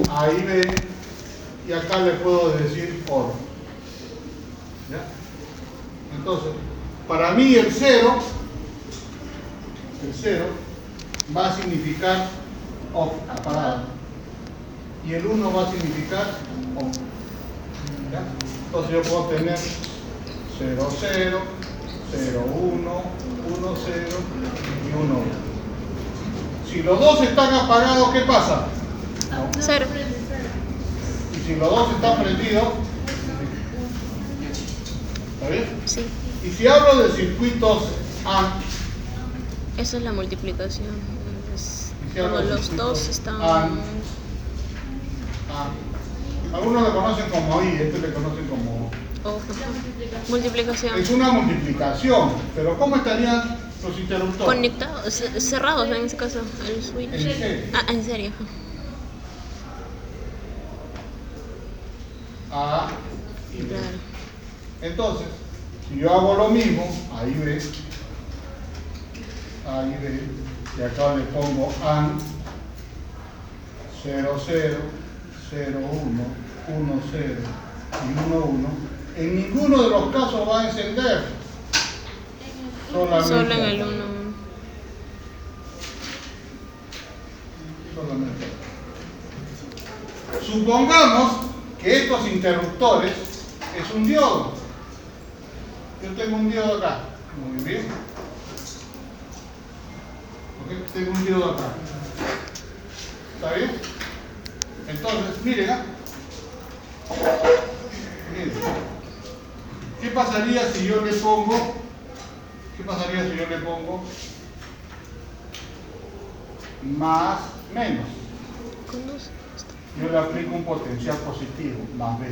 A y B, y acá le puedo decir OR. ¿Ya? Entonces, para mí el 0 va a significar OFF, apagado. Y el 1 va a significar ON. ¿Ya? Entonces yo puedo tener 0, 0, 0, 1, 1, 0 y 1, 1. Si los dos están apagados, ¿qué pasa? 0. Y si los dos están prendidos, ¿está bien? Sí. Y si hablo de circuitos AND, Esa es la multiplicación. y si Cuando hablo de los dos circuitos están... AND, algunos lo conocen como I, estos le conocen como... Ojo. Multiplicación. Es una multiplicación, pero ¿cómo estarían los interruptores? Conectados, cerrados en ese caso, el switch. ¿En serio? Ah, en serio. A y B. Claro. Entonces, si yo hago lo mismo, ahí ve, y acá le pongo AND 0, 0, 0, 1, 1, 0 y 1, 1, en ninguno de los casos va a encender. Solamente Solo en el acá. 1. Solamente. Supongamos que estos interruptores es un diodo. Yo tengo un diodo acá. Muy bien. ¿Ok? Tengo un diodo acá. ¿Está bien? Entonces, miren, miren. ¿Qué pasaría si yo le pongo? Más, menos? Conduce. Yo le aplico un potencial positivo, más B.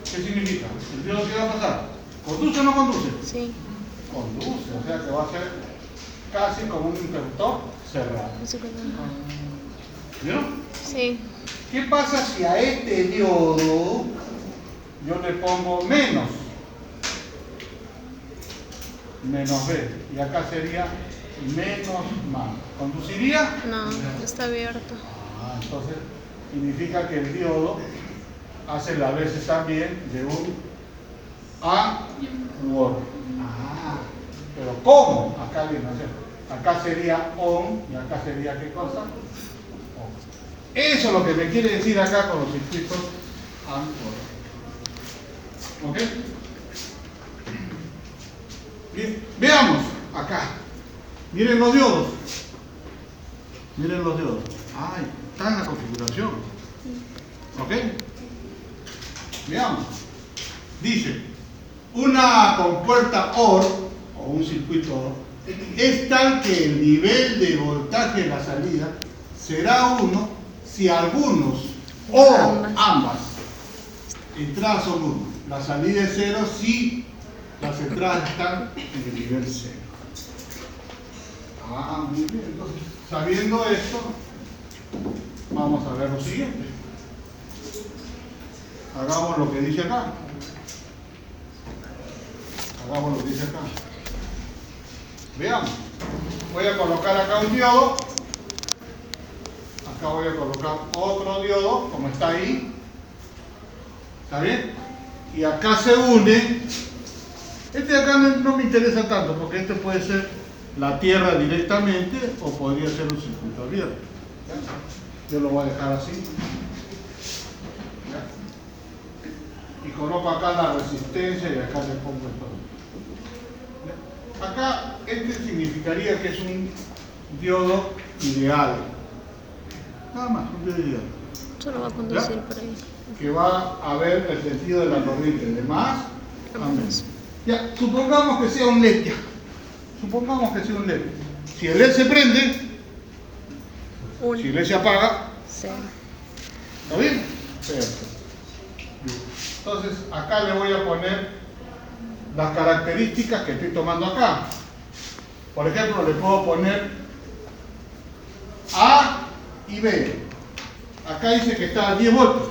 ¿Qué significa? ¿El diodo qué va a pasar? ¿Conduce o no conduce? Sí. Conduce, o sea que va a ser casi como un interruptor cerrado. Eso que no- ¿Vieron? Sí. ¿Qué pasa si a este diodo yo le pongo menos B? Y acá sería menos más. ¿Conduciría? No, está abierto. Entonces significa que el diodo hace las veces también de un A u OR. Pero ¿cómo? Acá viene a ser. Acá sería ON y acá sería ¿qué cosa? ON. Eso es lo que me quiere decir acá con los circuitos AND OR. ¿Ok? Bien, veamos acá. Miren los diodos. Ay, está en la configuración. ¿Ok? Veamos. Dice, una compuerta OR, o un circuito OR, es tal que el nivel de voltaje de la salida será 1 si algunos o ambas entradas son 1. La salida es 0 si las entradas están en el nivel 0. Muy bien. Entonces, sabiendo esto, vamos a ver lo siguiente. Hagamos lo que dice acá. Veamos. Voy a colocar acá un diodo. Acá voy a colocar otro diodo, como está ahí. ¿Está bien? Y acá se une. Este de acá no me interesa tanto, porque este puede ser la tierra directamente o podría ser un circuito abierto. ¿Ya? Yo lo voy a dejar así. ¿Ya? Y coloco acá la resistencia y acá le pongo todo. ¿Ya? Acá este significaría que es un diodo ideal. Nada más, un diodo ideal. Solo va a conducir ¿Ya? por ahí. Que va a ver el sentido de la corriente, de más a menos. Menos. Ya, supongamos que sea un LED ya. Si el LED se prende, Uno. si el LED se apaga, 0. ¿está bien? Perfecto. Entonces, acá le voy a poner las características que estoy tomando acá. Por ejemplo, le puedo poner A y B. Acá dice que está a 10 voltios.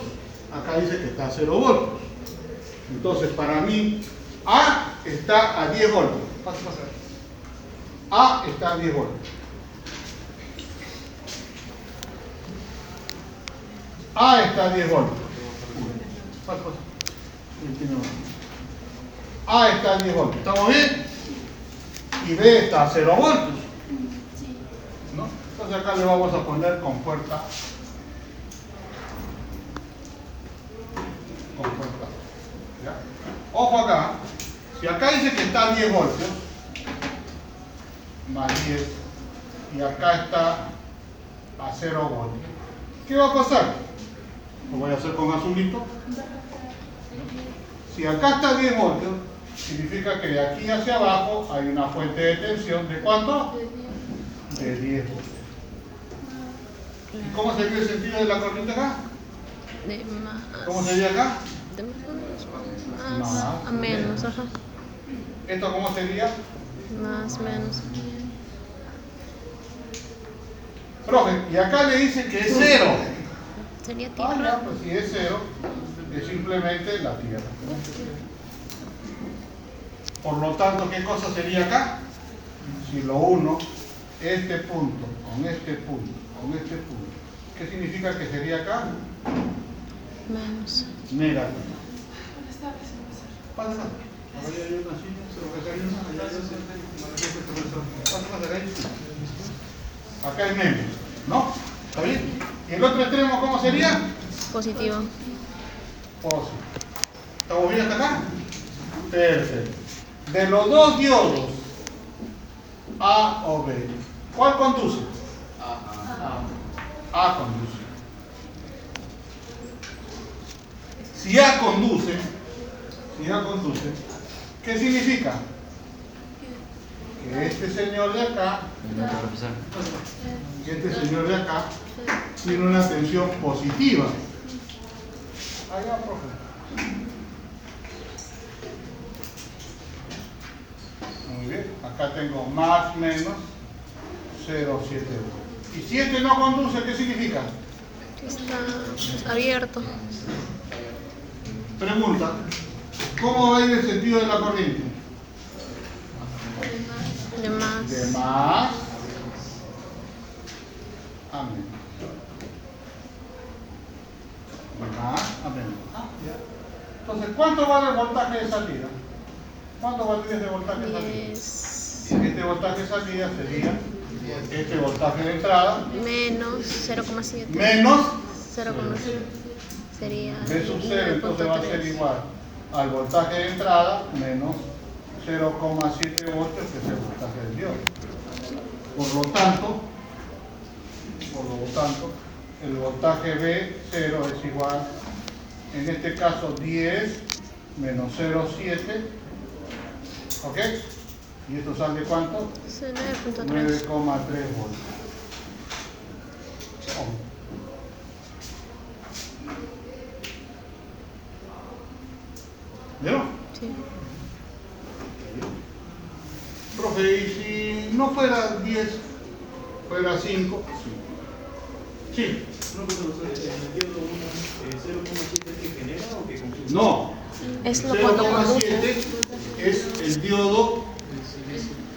Acá dice que está a 0 voltios. Entonces, para mí, A está a 10 voltios. Pasa. A está a 10 voltios. A está a 10 voltios. A está a 10 voltios. ¿Estamos bien? Y B está a 0 voltios. ¿No? Entonces acá le vamos a poner con puerta. ¿Ya? Ojo acá. Si acá dice que está a 10 voltios, más 10, y acá está a 0 voltios, ¿qué va a pasar? Lo voy a hacer con azulito. Si acá está a 10 voltios, significa que de aquí hacia abajo hay una fuente de tensión ¿de cuánto? De 10 voltios. ¿Y cómo sería el sentido de la corriente acá? De más. ¿Cómo sería acá? De más a menos, ajá. ¿Esto cómo sería? Más, menos. Profe, y acá le dice que es 0. Sería Ah, tierra. ya, pues si es 0, es simplemente la tierra. Por lo tanto, ¿qué cosa sería acá? Si lo uno, este punto, con este punto, con este punto, ¿qué significa que sería acá? Menos. Negativo. Pasa. Acá hay una silla, acá hay una, allá hay otra. Pasa, acá es menos, ¿no? ¿Está bien? ¿Y el otro extremo cómo sería? Positivo. Positivo. ¿Estamos bien hasta acá? Perfecto. De los dos diodos, A o B, ¿cuál conduce? A conduce. Si A conduce, ¿qué significa? Que este señor de acá tiene una tensión positiva. Allá, profe. Muy bien, acá tengo más, menos, 0, 7. Y si este no conduce, ¿qué significa? Está abierto. Pregunta, ¿cómo va a ir el sentido de la corriente? De más. De más a menos. De más a menos. Entonces, ¿cuánto vale el voltaje de salida? ¿Cuánto valdría este voltaje de salida? 10 Este voltaje de salida sería este voltaje de entrada menos 0,7. menos 0,7. Sería B sub 0, entonces va a ser igual al voltaje de entrada menos 0,7 voltios, que es el voltaje del diodo. Por lo tanto, el voltaje B0 es igual, en este caso 10 menos 0,7, ¿ok? ¿Y esto sale cuánto? 9,3. 9,3 voltios. ¿Vieron? Sí. Profe, ¿y si no fuera 10, fuera 5? Sí. No. Es lo cuando conduce. 0,7 es el diodo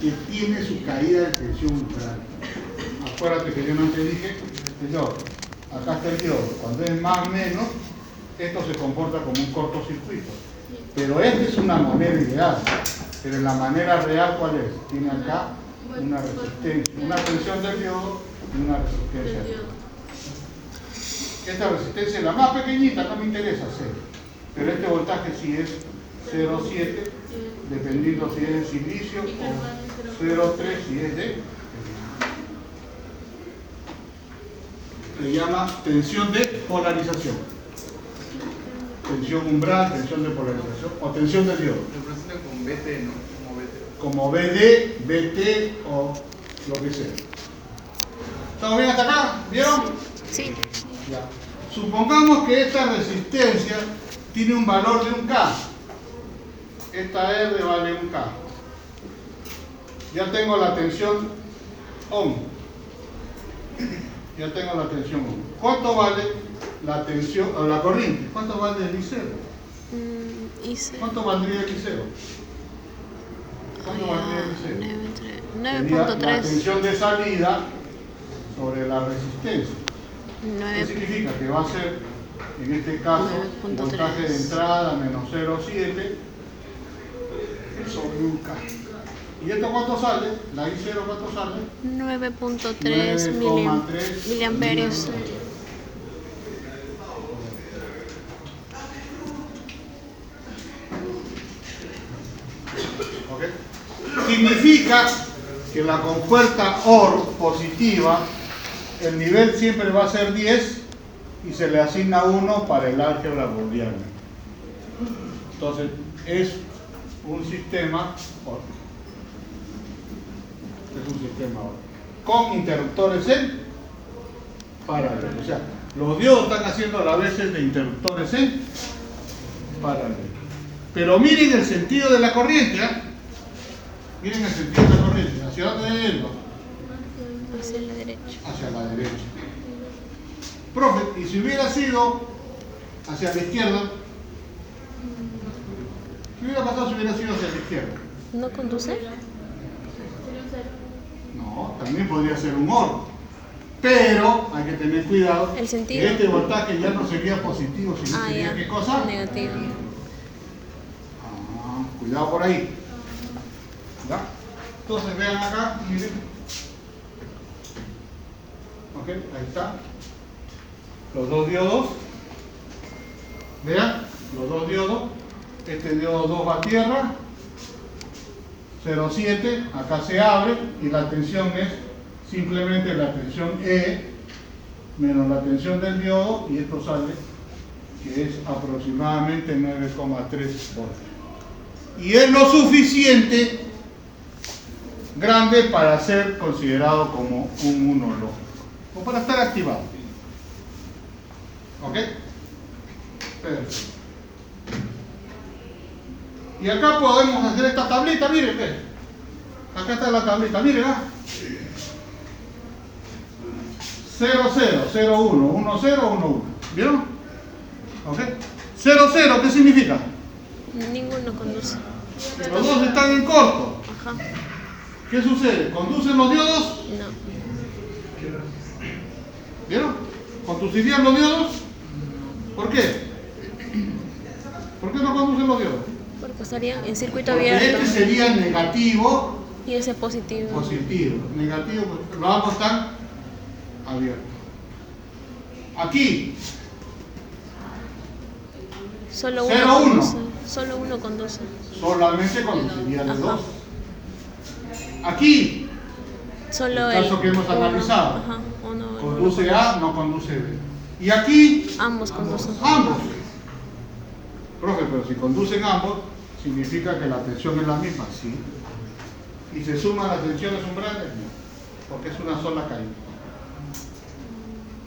que tiene su caída de tensión umbral. Acuérdate que yo no te dije, señor, acá está el diodo. Cuando es más o menos, esto se comporta como un cortocircuito. Pero esta es una manera ideal. Pero en la manera real, ¿cuál es? Tiene acá una resistencia, una tensión del diodo y una resistencia del diodo. Esta resistencia es la más pequeñita, no me interesa 0. Pero este voltaje sí es 0,7, dependiendo si es de silicio, o 0,3 si es de... Se llama tensión de polarización. Tensión umbral, tensión de polarización o tensión del diodo. Lo presentan con BT, ¿no? Como BD, BT o lo que sea. ¿Estamos bien hasta acá? ¿Vieron? Sí. Ya. Supongamos que esta resistencia tiene un valor de 1K. Esta R vale 1K. Ya tengo la tensión ohm. Ya tengo la tensión ohm. ¿Cuánto vale la tensión o la corriente? ¿Cuánto vale el I0? Hice. ¿Cuánto valdría el I0? ¿Cuánto valdría el I0? Sería la 9,3. tensión de salida sobre la resistencia. ¿Qué significa? Que va a ser, en este caso, voltaje de entrada menos 0,7 sobre un K. ¿Y esto cuánto sale? La I0 cuánto sale? 9.3 miliamperios. ¿Okay? Significa que la compuerta OR positiva, el nivel siempre va a ser 10 y se le asigna 1 para el álgebra booleana. Entonces, es un sistema OR. Es un sistema OR. Con interruptores en paralelo. O sea, los diodos están haciendo a la vez de interruptores en paralelo. Pero miren el sentido de la corriente, ¿eh? Miren el sentido de la corriente. ¿Hacia dónde debe ir? Hacia la derecha. Hacia la derecha. Profe, ¿y si hubiera sido hacia la izquierda? ¿Qué hubiera pasado si hubiera sido hacia la izquierda? ¿No conduce? No, también podría ser un OR. Pero hay que tener cuidado. El sentido. Que este voltaje ya no sería positivo, sino sería ¿qué cosa? Negativo. Cuidado por ahí. ¿Ya? Entonces vean acá, miren. Ok, ahí está. Los dos diodos. Vean, los dos diodos. Este diodo 2 va a tierra. 0,7, acá se abre y la tensión es simplemente la tensión E menos la tensión del diodo y esto sale que es aproximadamente 9,3 voltios. Y es lo suficiente grande para ser considerado como un 1 lógico o para estar activado. ¿Ok? Perfecto. Y acá podemos hacer esta tablita, miren, ve. Acá está la tablita, miren, ¿ah? 0, 0, 0, 1, 1, 0, 1, 1. ¿Vieron? ¿Ok? 0, 0, ¿qué significa? Ninguno conduce. Los dos están en corto. Ajá. ¿Qué sucede? ¿Conducen los diodos? No. ¿Vieron? ¿Conducirían los diodos? ¿Por qué? ¿Por qué no conducen los diodos? Porque estarían en circuito Porque abierto. este sería negativo, Y ese positivo. positivo. Negativo, los ambos están abiertos. Aquí, Solo 0, uno 1. conduce. Solo uno conduce. solamente conducirían los Ajá. dos. Aquí, Solo el caso que hemos uno. analizado. Ajá. Uno. conduce A, no conduce B. Y aquí, Ambos conducen. ambos. Profe, pero si conducen ambos, significa que la tensión es la misma, sí. ¿Y se suman las tensiones umbrales? No, porque es una sola caída.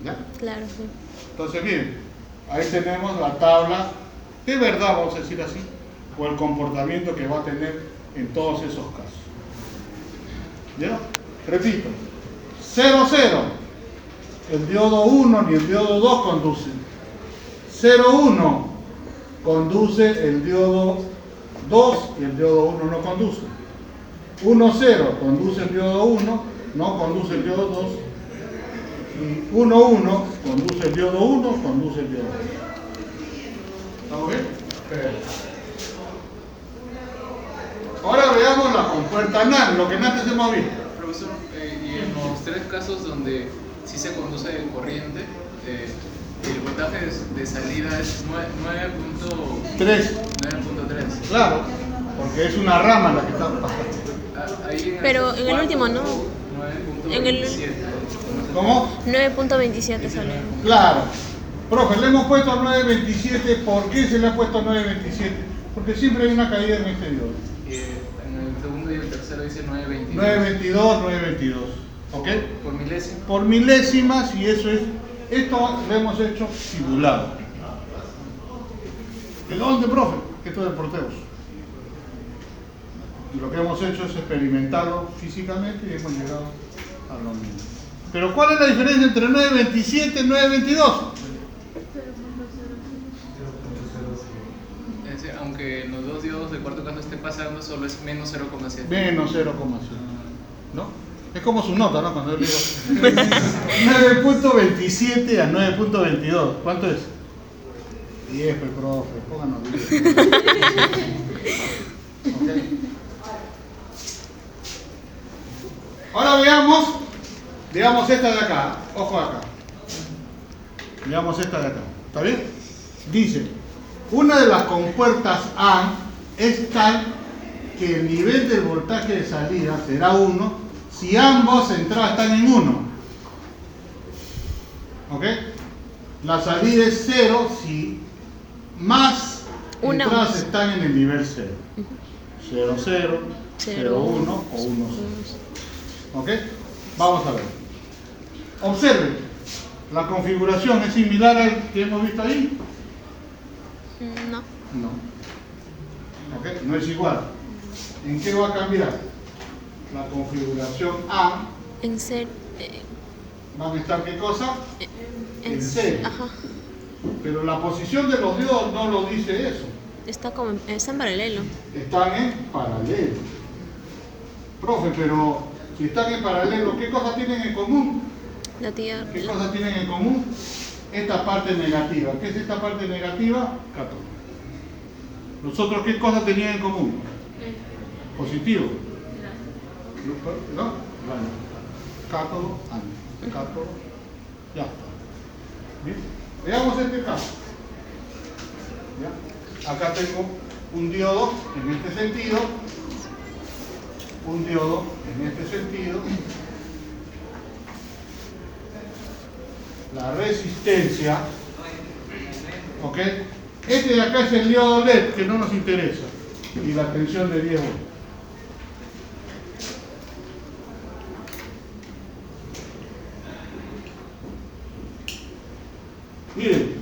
¿Ya? Claro, sí. Entonces, miren, ahí tenemos la tabla de verdad, vamos a decir así, o el comportamiento que va a tener en todos esos casos. ¿Ya? Repito, 0, 0. El diodo 1 ni el diodo 2 conducen. 0, 1 conduce el diodo 2 y el diodo 1 no conduce. 1, 0 conduce el diodo 1, no conduce el diodo 2. Y 1, 1 conduce el diodo 1, conduce el diodo 2. ¿Estamos bien? Perfecto. Ahora veamos la compuerta NAND, lo que antes hemos visto. Profesor, y en los tres casos donde sí se conduce de corriente, el voltaje de salida es 9.3. 3. Claro, porque es una rama la que está pasando. Pero en el último no. 9.27. En el- ¿Cómo? 9.27 sale. Claro. Profe, le hemos puesto 927. ¿Por qué se le ha puesto 927? Porque siempre hay una caída en este diodo. En el segundo y el tercero dice 9.22. 922, 922. ¿Ok? Por milésimo. Por milésimas, y eso es. Esto lo hemos hecho simulado. ¿De dónde, profe? Esto es de Porteus. Y lo que hemos hecho es experimentarlo físicamente y hemos llegado a lo mismo. Pero ¿cuál es la diferencia entre 927 y 922? Es decir, aunque en los dos diodos del cuarto caso esté pasando, solo es menos 0,7. Menos 0,0. ¿No? Es como su nota, ¿no? Cuando yo le digo 9.27 a 9.22. ¿Cuánto es? 10, pues, profe, pónganos 10. Okay. Ahora veamos esta de acá. Ojo acá. Veamos esta de acá. ¿Está bien? Dice, una de las compuertas A es tal que el nivel del voltaje de salida será 1 si ambas entradas están en 1. ¿Ok? La salida es 0 si más entradas están en el nivel 0. 0, 0, 0, 1 o 1, 0. ¿Ok? Vamos a ver. Observen. La configuración es similar al que hemos visto ahí. No. No. ¿Ok? No es igual. ¿En qué va a cambiar? La configuración A. En ser. ¿Van a estar qué cosa? En serie. Ajá. Pero la posición de los diodos no lo dice eso. Está en paralelo. Están en paralelo. Profe, pero si están en paralelo, ¿qué cosas tienen en común? ¿Qué cosas tienen en común? Esta parte negativa. ¿Qué es esta parte negativa? Cátodo. ¿Nosotros qué cosas tenían en común? Positivo. ¿No? Bueno. Cátodo, ánodo. Cátodo. Ya está. Bien. Veamos este caso. ¿Ya? Acá tengo un diodo en este sentido. Un diodo en este sentido. La resistencia, ¿ok? Este de acá es el diodo LED que no nos interesa y la tensión de 10 volts. Miren,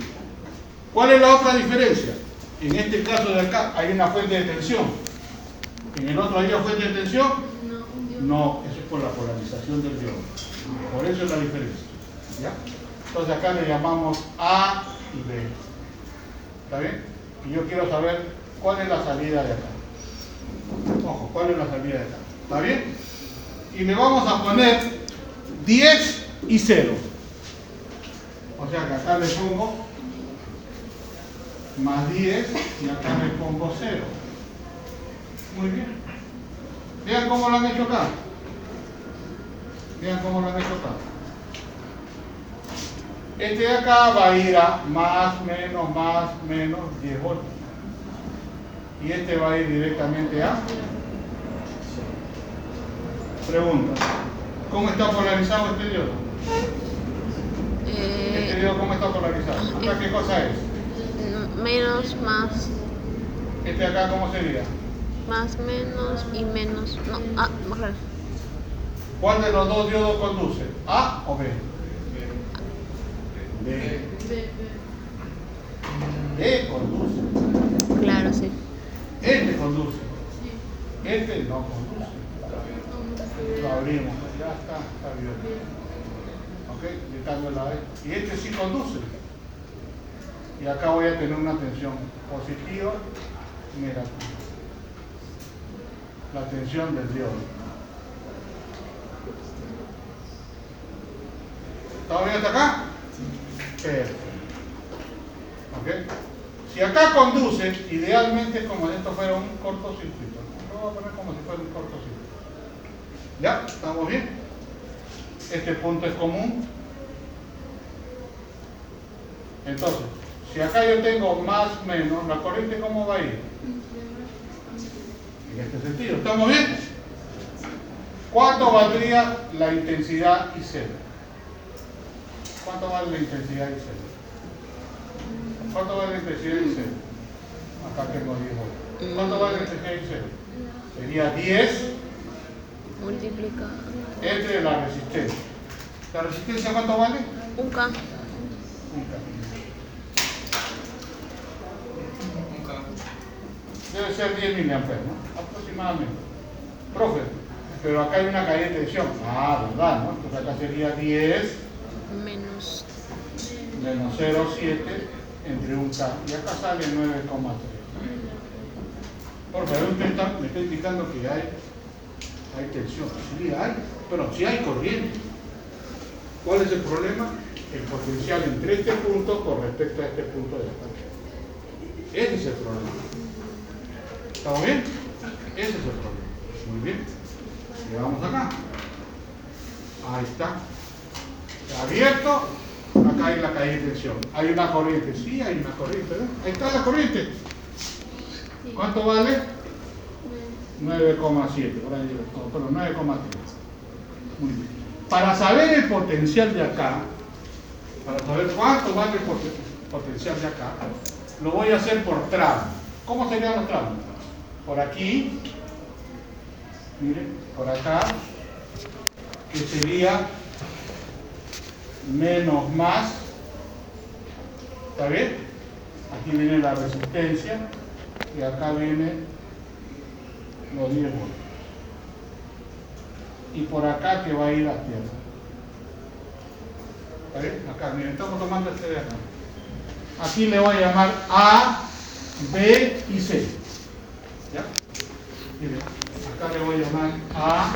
¿cuál es la otra diferencia? En este caso de acá hay una fuente de tensión. ¿En el otro hay una fuente de tensión? No, eso es por la polarización del diodo. Por eso es la diferencia. ¿Ya? Entonces acá le llamamos A y B. ¿Está bien? Y yo quiero saber cuál es la salida de acá. Ojo, cuál es la salida de acá. ¿Está bien? Y le vamos a poner 10 y 0. O sea que acá le pongo más 10 y acá le pongo 0. Muy bien. Vean cómo lo han hecho acá. Vean cómo lo han hecho acá. Este de acá va a ir a más, menos, 10 voltios. Y este va a ir directamente a 0. Pregunta. ¿Cómo está polarizado este diodo? ¿Este diodo cómo está polarizado? ¿Acá qué cosa es? Menos, más. ¿Este de acá cómo sería? Más, menos y menos. No, más claro. ¿Cuál de los dos diodos conduce? ¿A o B? B. B conduce. Claro, sí. Este conduce. Este no conduce. Lo abrimos. Ya está bien. ¿Ok? Le cambio la B. Y este sí conduce. Y acá voy a tener una tensión positiva y negativa. La tensión del diodo. ¿Está bien hasta acá? Perfecto. ¿Ok? Si acá conduce, idealmente es como si esto fuera un cortocircuito. Lo voy a poner como si fuera un cortocircuito. ¿Ya? ¿Estamos bien? Este punto es común. Entonces, si acá yo tengo más, menos, ¿la corriente cómo va a ir? En este sentido. ¿Estamos bien? ¿Cuánto valdría la intensidad I0? ¿Cuánto vale la intensidad I0? ¿Cuánto vale la intensidad I0? Acá tengo 10 voltios. ¿Cuánto vale la intensidad I0? Sería 10 multiplicado entre la resistencia. ¿La resistencia cuánto vale? 1K. 1K. Debe ser 10 miliamperes, ¿no? Aproximadamente. Profe, pero acá hay una caída de tensión. Ah, ¿verdad? ¿No? Entonces acá sería 10 menos 0,7 entre 1K. Y acá sale 9,3. Profe, me está indicando que hay tensión. Sí, hay. Pero si hay corriente. ¿Cuál es el problema? El potencial entre este punto con respecto a este punto de acá. Ese es el problema. ¿Estamos bien? Ese es el problema. Muy bien. Llegamos acá. Ahí está. Abierto. Acá hay la caída de tensión. ¿Hay una corriente? Sí, hay una corriente, ¿no? Ahí está la corriente. ¿Cuánto vale? 9,7. Por ahí, no, 9,3. Muy bien. Para saber el potencial de acá, para saber cuánto vale el potencial de acá, lo voy a hacer por tramo. ¿Cómo serían los tramos? Por aquí, miren, por acá, que sería menos más, ¿está bien? Aquí viene la resistencia y acá viene los 10 voltios. Y por acá que va a ir a tierra. ¿Está bien? Acá, miren, estamos tomando este de acá. Aquí le voy a llamar A, B y C. ¿Ya? Miren, acá le voy a llamar A,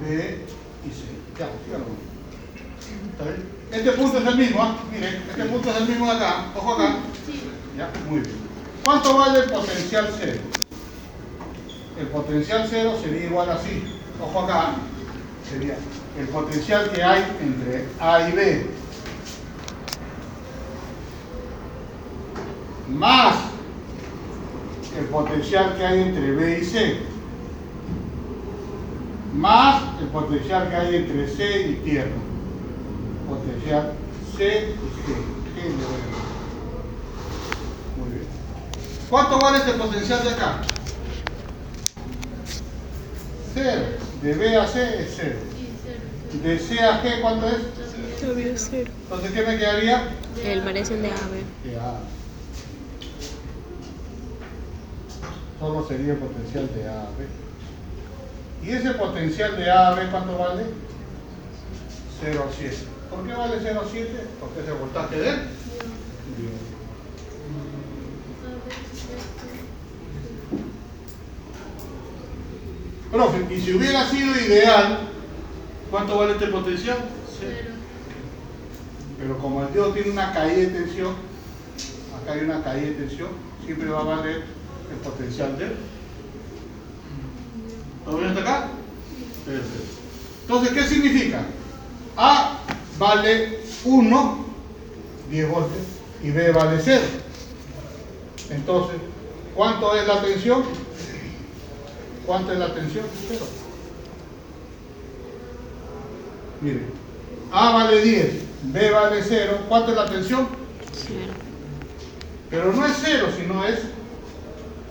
B y C. Ya, fíjalo. ¿Está bien? Este punto es el mismo, ¿ah? Miren, este punto es el mismo de acá. Ojo acá. Ya, muy bien. ¿Cuánto vale el potencial cero? El potencial cero sería igual así. Ojo acá. Sería el potencial que hay entre A y B más el potencial que hay entre B y C más el potencial que hay entre C y tierra. Potencial C y C. Muy bien. ¿Cuánto vale este potencial de acá? 0. De B a C es 0. De C a G, ¿cuánto es? Obvio, 0. Entonces, ¿qué me quedaría? El variación de AB. De A. Solo sería el potencial de A a B. ¿Y ese potencial de A a B cuánto vale? 0,7. ¿Por qué vale 0,7? Porque es el voltaje de él. Profe, y si hubiera sido ideal, ¿cuánto vale este potencial? 0. Pero como el diodo tiene una caída de tensión, acá hay una caída de tensión, siempre va a valer el potencial de él. ¿Todo bien hasta acá? Perfecto. Entonces, ¿qué significa? A vale 1, 10 voltios, y B vale 0. Entonces, ¿cuánto es la tensión? ¿Cuánto es la tensión? 0. Miren, A vale 10, B vale 0. ¿Cuánto es la tensión? 0. Pero no es 0, sino es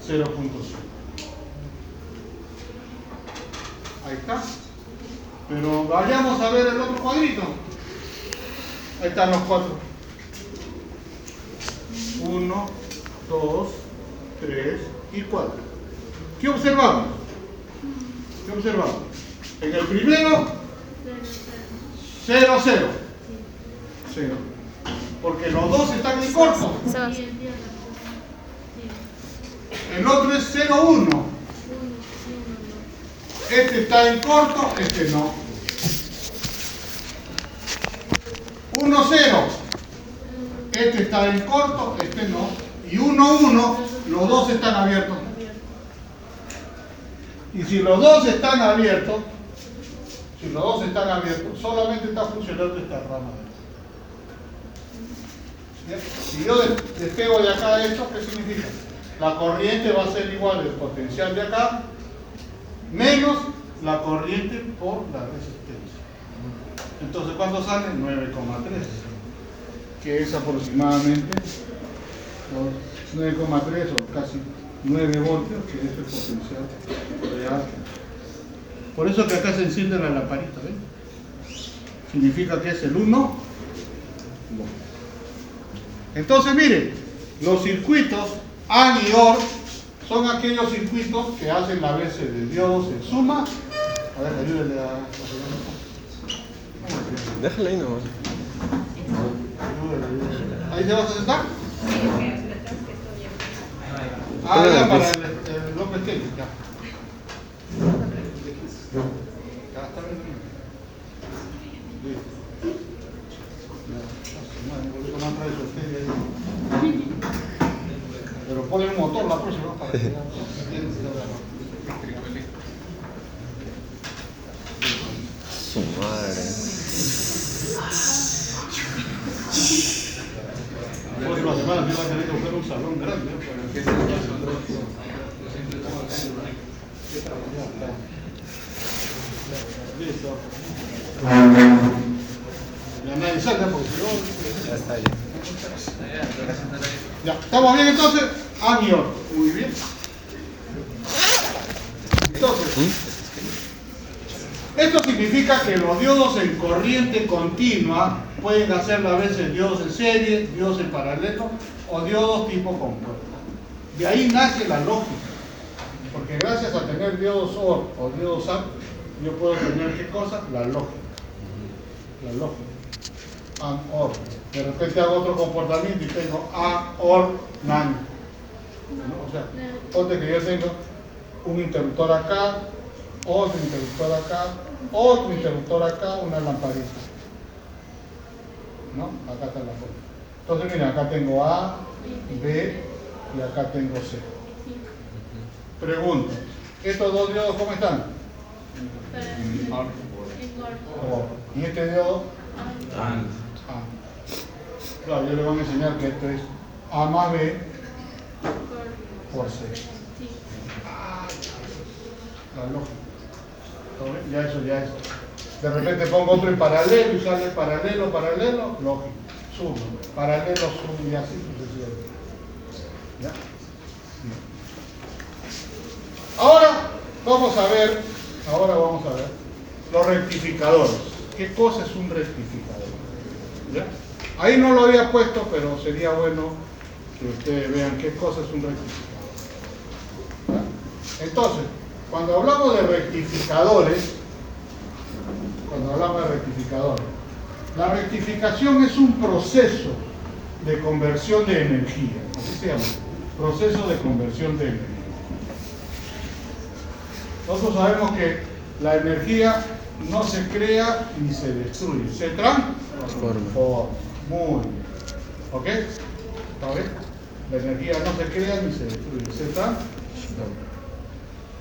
0.5. Ahí está. Pero vayamos a ver el otro cuadrito. Ahí están los 4. 1, 2, 3 y 4. ¿Qué observamos? ¿Qué observamos? En el primero, 0, 0. 0. Porque los dos están en corto. El otro es 0, 1. Este está en corto, este no. 1, 0. Este está en corto, este no. Y 1, 1, los dos están abiertos. Y si los dos están abiertos, solamente está funcionando esta rama. Si yo despego de acá esto, ¿qué significa? La corriente va a ser igual al potencial de acá menos la corriente por la resistencia. Entonces, ¿cuánto sale? 9,3, que es aproximadamente 9,3 o casi 9 voltios, que es el potencial real. Por eso que acá se enciende la lamparita, ¿ven? Significa que es el 1. Entonces, miren, los circuitos AND y OR son aquellos circuitos que hacen la base de diodos en suma. A ver, ayúdenle a... Déjala ahí nomás. ¿Ahí se vas a sentar? Ah, ya, para el López Kelly, ya. eléctrico no trae su estéreo ahí. Pero ponle un motor la próxima para que vean. Su madre. La próxima semana sí va a tener que buscar un salón grande. Listo. Y analizar, porque si no. Ya está ahí. Ya, ¿estamos bien entonces? Anión. Muy bien. Entonces, esto significa que los diodos en corriente continua pueden hacer a veces diodos en serie, diodos en paralelo o diodos tipo compuesto. De ahí nace la lógica. Porque gracias a tener diodos OR o diodos AND, yo puedo tener ¿qué cosa? La lógica. La lógica. AND, OR. De repente hago otro comportamiento y tengo AND, OR, NAND. ¿No? O sea, ponte que yo tengo un interruptor acá, otro interruptor acá, otro interruptor acá, una lamparita. ¿No? Acá está la forma. Entonces, mira, acá tengo A, B y acá tengo C. Pregunto, ¿estos dos diodos cómo están? OR. ¿Y este diodo? AND. A. Claro, yo le voy a enseñar que esto es A más B por C. La lógica. Ya eso, ya eso. De repente pongo otro en paralelo y sale paralelo, paralelo, lógico. Sumo. Paralelo, sumo y así sucesivamente. ¿Ya? Ahora vamos a ver los rectificadores. ¿Qué cosa es un rectificador? ¿Ya? Ahí no lo había puesto, pero sería bueno que ustedes vean qué cosa es un rectificador. ¿Ya? Entonces, cuando hablamos de rectificadores, la rectificación es un proceso de conversión de energía. Así se llama, proceso de conversión de energía. Nosotros sabemos que la energía no se crea ni se destruye, se transforma. Muy bien. ¿Ok? ¿Está bien? La energía no se crea ni se destruye, se transforma.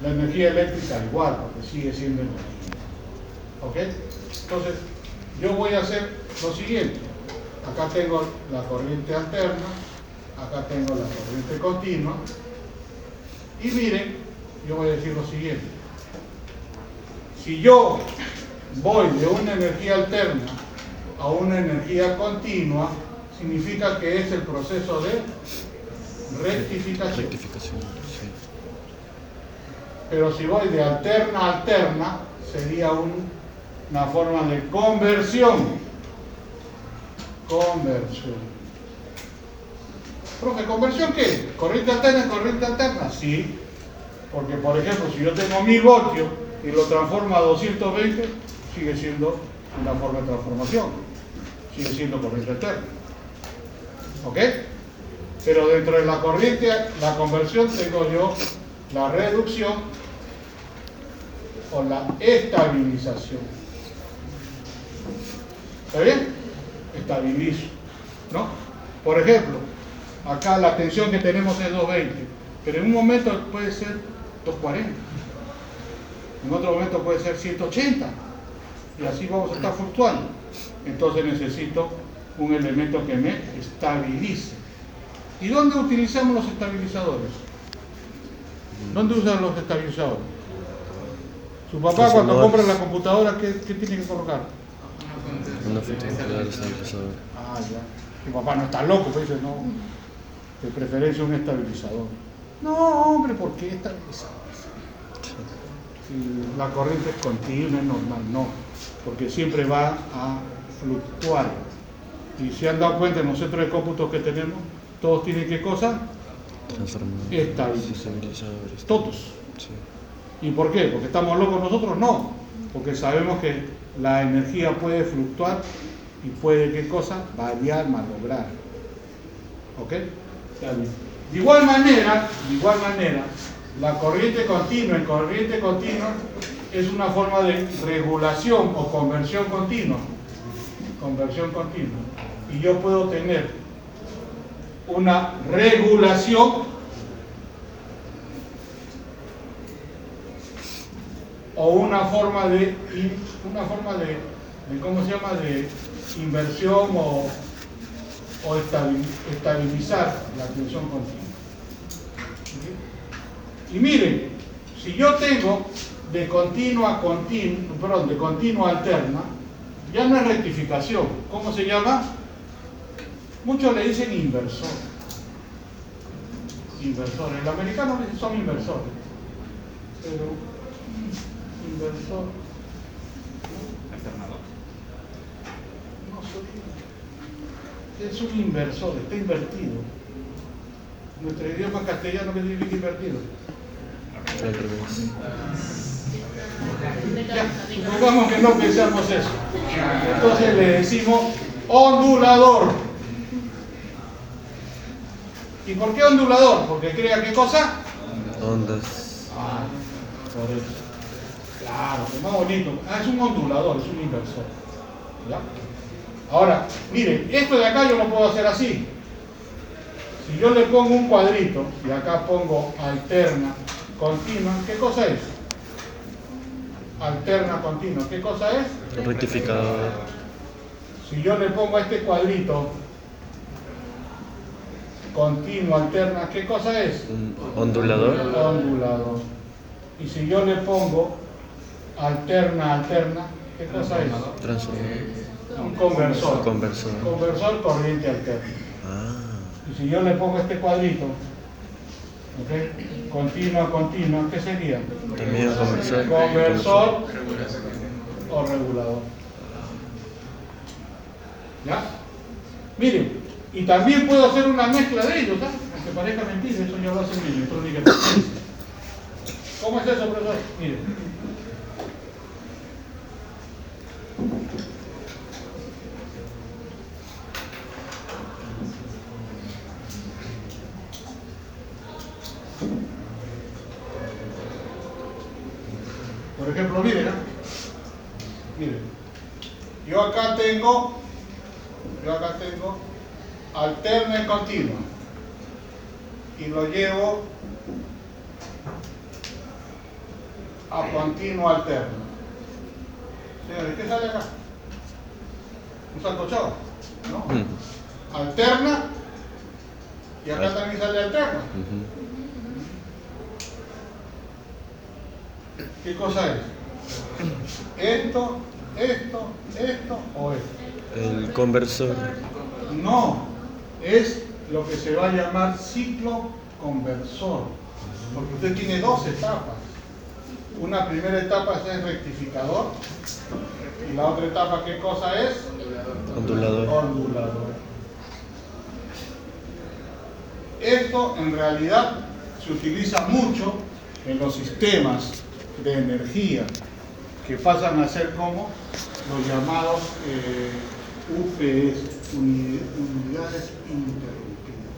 La energía eléctrica igual, porque sigue siendo energía. ¿Ok? Entonces, yo voy a hacer lo siguiente. Acá tengo la corriente alterna, acá tengo la corriente continua. Y miren, yo voy a decir lo siguiente. Si yo voy de una energía alterna a una energía continua, significa que es el proceso de rectificación. Rectificación, sí. Pero si voy de alterna a alterna, sería una forma de conversión. Conversión. Profe, ¿conversión qué? ¿Corriente alterna es corriente alterna? Sí. Porque, por ejemplo, si yo tengo 1000 voltios y lo transformo a 220, sigue siendo una forma de transformación. Sigue siendo corriente alterna. ¿Ok? Pero dentro de la corriente, la conversión, tengo yo la reducción o la estabilización. ¿Está bien? Estabilizo, ¿no? Por ejemplo, acá la tensión que tenemos es 220, pero en un momento puede ser 240, en otro momento puede ser 180, y así vamos a estar fluctuando. Entonces necesito un elemento que me estabilice. ¿Y dónde utilizamos los estabilizadores? ¿Dónde usan los estabilizadores? Su papá cuando compra la computadora, ¿qué tiene que colocar? Una fuente de estabilizador. Ah, ya. Mi papá no está loco, pues dice, no, de preferencia un estabilizador. No, hombre, ¿por qué estabilizador? Si la corriente es continua, es normal, no, porque siempre va a fluctuar. Y si han dado cuenta en los centros de cómputos que tenemos, todos tienen ¿qué cosa? Estabilizadores. Todos. Sí. ¿Y por qué? ¿Porque estamos locos nosotros? No, porque sabemos que la energía puede fluctuar y puede, ¿qué cosa? Variar, malograr. ¿Ok? Está bien. De igual manera, la corriente continua en corriente continua es una forma de regulación o conversión continua. Conversión continua. y yo puedo tener una regulación o una forma de ¿cómo se llama? De inversión o estabilizar la tensión continua. ¿Sí? Y miren, si yo tengo de continua a alterna, ya no es rectificación. ¿Cómo se llama? Muchos le dicen inversor. Inversores. El americano le dice son inversores. Pero inversor. Alternador. No soy. Es un inversor, está invertido. Nuestro idioma castellano que significa invertido. Al revés. Ya, supongamos que no pensamos eso. Entonces le decimos ondulador. ¿Y por qué ondulador? Porque crea ¿qué cosa? Ondas. Ah, por eso. Claro, es más bonito. Ah, es un ondulador, es un inversor. ¿Ya? Ahora, miren, esto de acá yo lo puedo hacer así. Si yo le pongo un cuadrito y acá pongo alterna, continua, ¿qué cosa es? Alterna, continua, ¿qué cosa es? Rectificador. Si yo le pongo a este cuadrito continua, alterna, ¿qué cosa es? Un ondulador. Ondulador. Y si yo le pongo alterna, ¿qué cosa es? Transformador. Un conversor. Conversor. Conversor corriente alterna. Ah. Y si yo le pongo este cuadrito, ¿ok? Continua, ¿qué sería? También conversor. Conversor Regulación. o regulador. ¿Ya? Miren, y también puedo hacer una mezcla de ellos, ¿sabes? Aunque parezca mentira, eso ya lo hacen en electrónica. ¿Cómo es eso, profesor? Miren. Por ejemplo, miren, ¿no? Miren, yo acá tengo alterna y continua y lo llevo a continua alterna. Señores, ¿qué sale acá? Un sancochado, ¿no? Alterna y acá también sale alterna. ¿Qué cosa es? ¿Esto o esto? El conversor. No, es lo que se va a llamar ciclo conversor, porque usted tiene dos etapas. Una primera etapa es el rectificador y la otra etapa, ¿qué cosa es? Ondulador. Ondulador. Esto en realidad se utiliza mucho en los sistemas de energía que pasan a ser como los llamados UPS, unidades ininterrumpidas.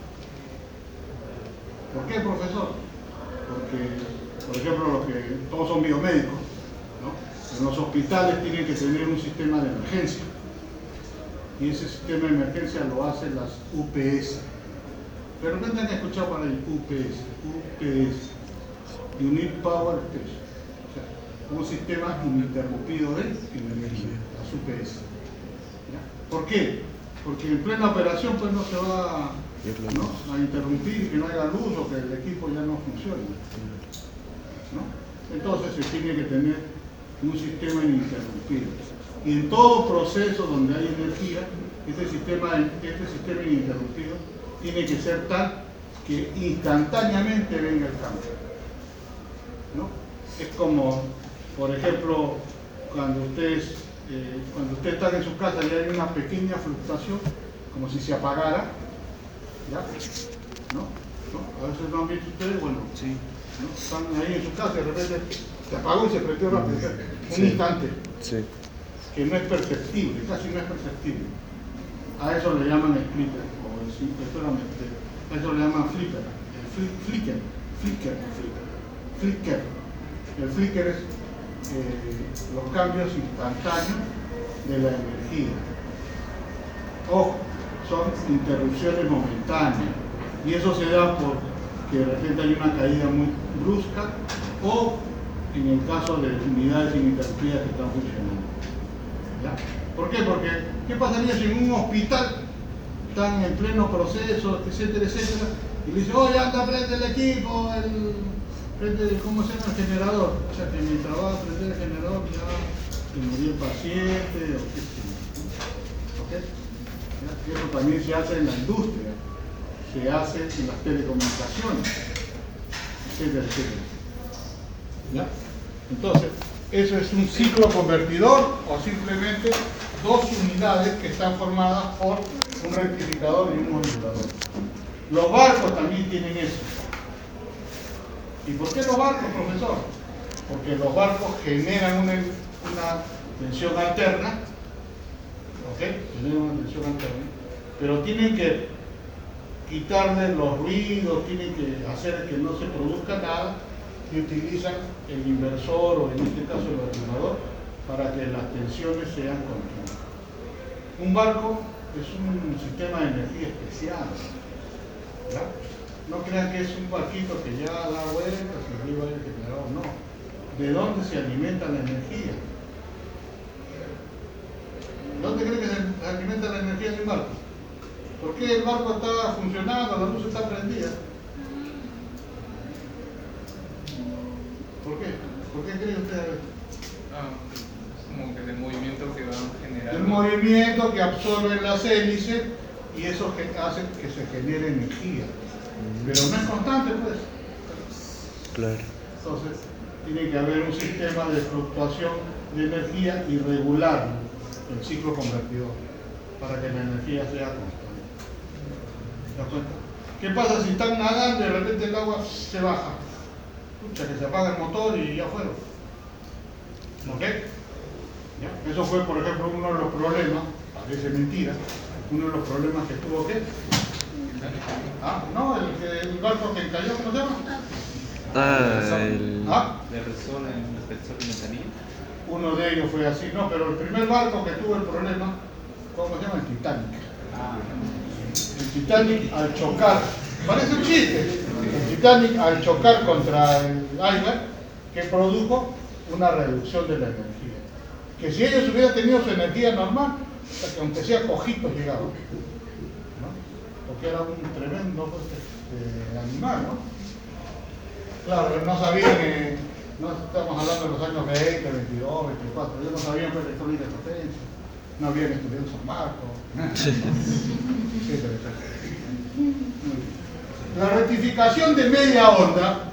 ¿Por qué, profesor? Porque, por ejemplo, los que todos son biomédicos, ¿no? En los hospitales tienen que tener un sistema de emergencia y ese sistema de emergencia lo hacen las UPS. De repente han escuchado para el UPS, Unit Power Station. Un sistema ininterrumpido de energía, las UPS. ¿Ya? ¿Por qué? Porque en plena operación pues no se va a interrumpir y que no haya luz o que el equipo ya no funcione, ¿no? Entonces se tiene que tener un sistema ininterrumpido. Y en todo proceso donde hay energía, este sistema ininterrumpido tiene que ser tal que instantáneamente venga el cambio, ¿no? Es como, por ejemplo, cuando ustedes están en su casa y hay una pequeña fluctuación, como si se apagara, ¿ya? ¿No? A veces no han visto ustedes, bueno, Sí. ¿no? Están ahí en su casa y de repente se apagó y se prendió rápido, un instante, Sí. que no es perceptible, casi no es perceptible. A eso le llaman splitter, eso le llaman flicker, flicker. El flicker es los cambios instantáneos de la energía. Ojo, son interrupciones momentáneas. Y eso se da porque de repente hay una caída muy brusca o en el caso de unidades ininterrumpidas que están funcionando. ¿Ya? ¿Por qué? Porque, ¿qué pasaría si en un hospital están en pleno proceso, etcétera, etcétera, y le dice, oye, anda, prende el equipo, ¿cómo se llama? El generador? O sea, que mientras va a prender el generador ya se murió el paciente, o qué sé yo. ¿Ok? ¿Ya? Y eso también se hace en la industria, se hace en las telecomunicaciones, etcétera, etcétera. ¿Ya? Entonces, eso es un ciclo convertidor o simplemente dos unidades que están formadas por un rectificador y un modulador. Los barcos también tienen eso. ¿Y por qué los barcos, profesor? Porque los barcos generan una tensión alterna, ¿ok? Generan una tensión alterna, pero tienen que quitarle los ruidos, tienen que hacer que no se produzca nada y utilizan el inversor o en este caso el alternador para que las tensiones sean continuas. Un barco es un sistema de energía especial, ¿ya? No crean que es un barquito que ya da vueltas y arriba hay el generador, no. ¿De dónde se alimenta la energía? ¿Dónde cree que se alimenta la energía de un barco? ¿Por qué el barco está funcionando, la luz está prendida? ¿Por qué? ¿Por qué cree usted? Es como que el movimiento que van generando. El movimiento que absorben las hélices y eso hace que se genere energía. Pero no es constante, pues. Claro. Entonces, tiene que haber un sistema de fluctuación de energía y regular el ciclo convertidor para que la energía sea constante. ¿Se da cuenta? ¿Qué pasa si están nadando y de repente el agua se baja? Pucha, que se apaga el motor y ya fueron. ¿Ok? ¿Ya? Eso fue, por ejemplo, uno de los problemas, parece mentira, uno de los problemas que tuvo ¿qué? No, el barco que cayó, ¿cómo se llama? De Repsol en Repsol de Ventanilla. Uno de ellos fue así, no, pero el primer barco que tuvo el problema, ¿cómo se llama? El Titanic. El Titanic al chocar, parece un chiste, el Titanic al chocar contra el iceberg, que produjo una reducción de la energía. Que si ellos hubieran tenido su energía normal, que aunque sea cojitos llegaban, ¿no? Porque era un tremendo animal, ¿no? Claro, no sabían, no estamos hablando de los años 20, 22, 24, ellos no sabían la electrónica de potencia, no habían estudiado San Marcos, etcétera, etcétera. La rectificación de media onda,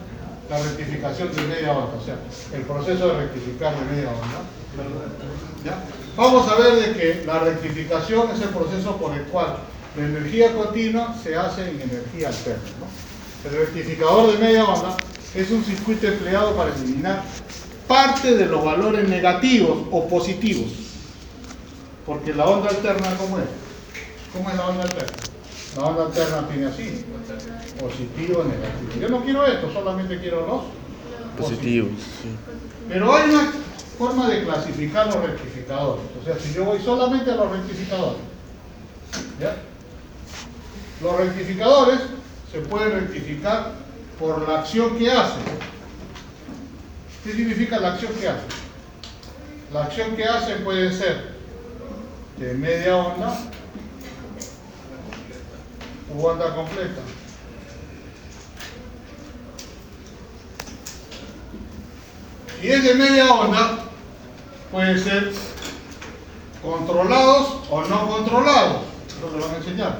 o sea, el proceso de rectificar de media onda, ¿ya? Vamos a ver de que la rectificación es el proceso por el cual la energía continua se hace en energía alterna, ¿no? El rectificador de media onda es un circuito empleado para eliminar parte de los valores negativos o positivos. Porque la onda alterna, ¿cómo es? ¿Cómo es la onda alterna? La onda alterna tiene así, positivo, negativo. Yo no quiero esto, solamente quiero los Positivos, sí. Pero hay una forma de clasificar los rectificadores. O sea, si yo voy solamente a los rectificadores, ¿ya? Los rectificadores se pueden rectificar por la acción que hace. ¿Qué significa la acción que hace? La acción que hace puede ser de media onda u onda completa. Si es de media onda, puede ser controlados o no controlados. Eso lo van a enseñar.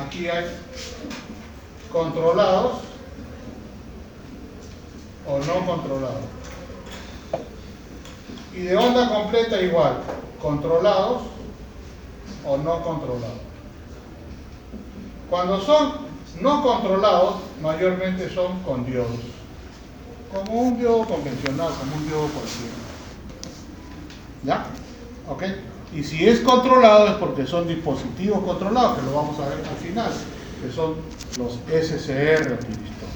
Aquí hay controlados o no controlados. Y de onda completa igual, controlados o no controlados. Cuando son no controlados, mayormente son con diodos. Como un diodo convencional, como un diodo cualquiera. ¿Ya? ¿Ok? Y si es controlado es porque son dispositivos controlados, que lo vamos a ver al final, que son los SCR utilizados,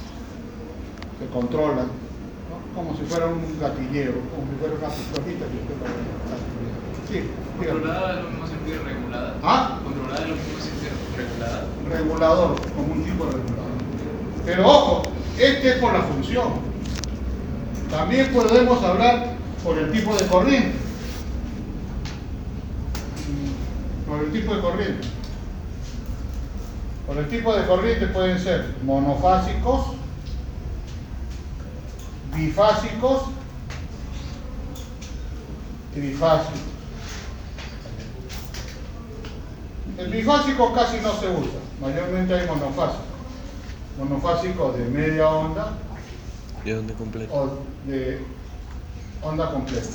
que controlan, ¿no? Como si fuera un gatillero, como si fuera una pistolita que usted lo gatillero. Sí, dígame. ¿Controlada es lo mismo sentido regulada? ¿Ah? ¿Controlada es lo mismo sentido regulador, como un tipo de regulador. Pero ojo, este es por la función. También podemos hablar por el tipo de corriente. Por el tipo de corriente. Por el tipo de corriente pueden ser monofásicos, bifásicos, trifásicos. El bifásico casi no se usa, mayormente hay monofásicos. Monofásicos de media onda ¿Y dónde completo? o de onda completa.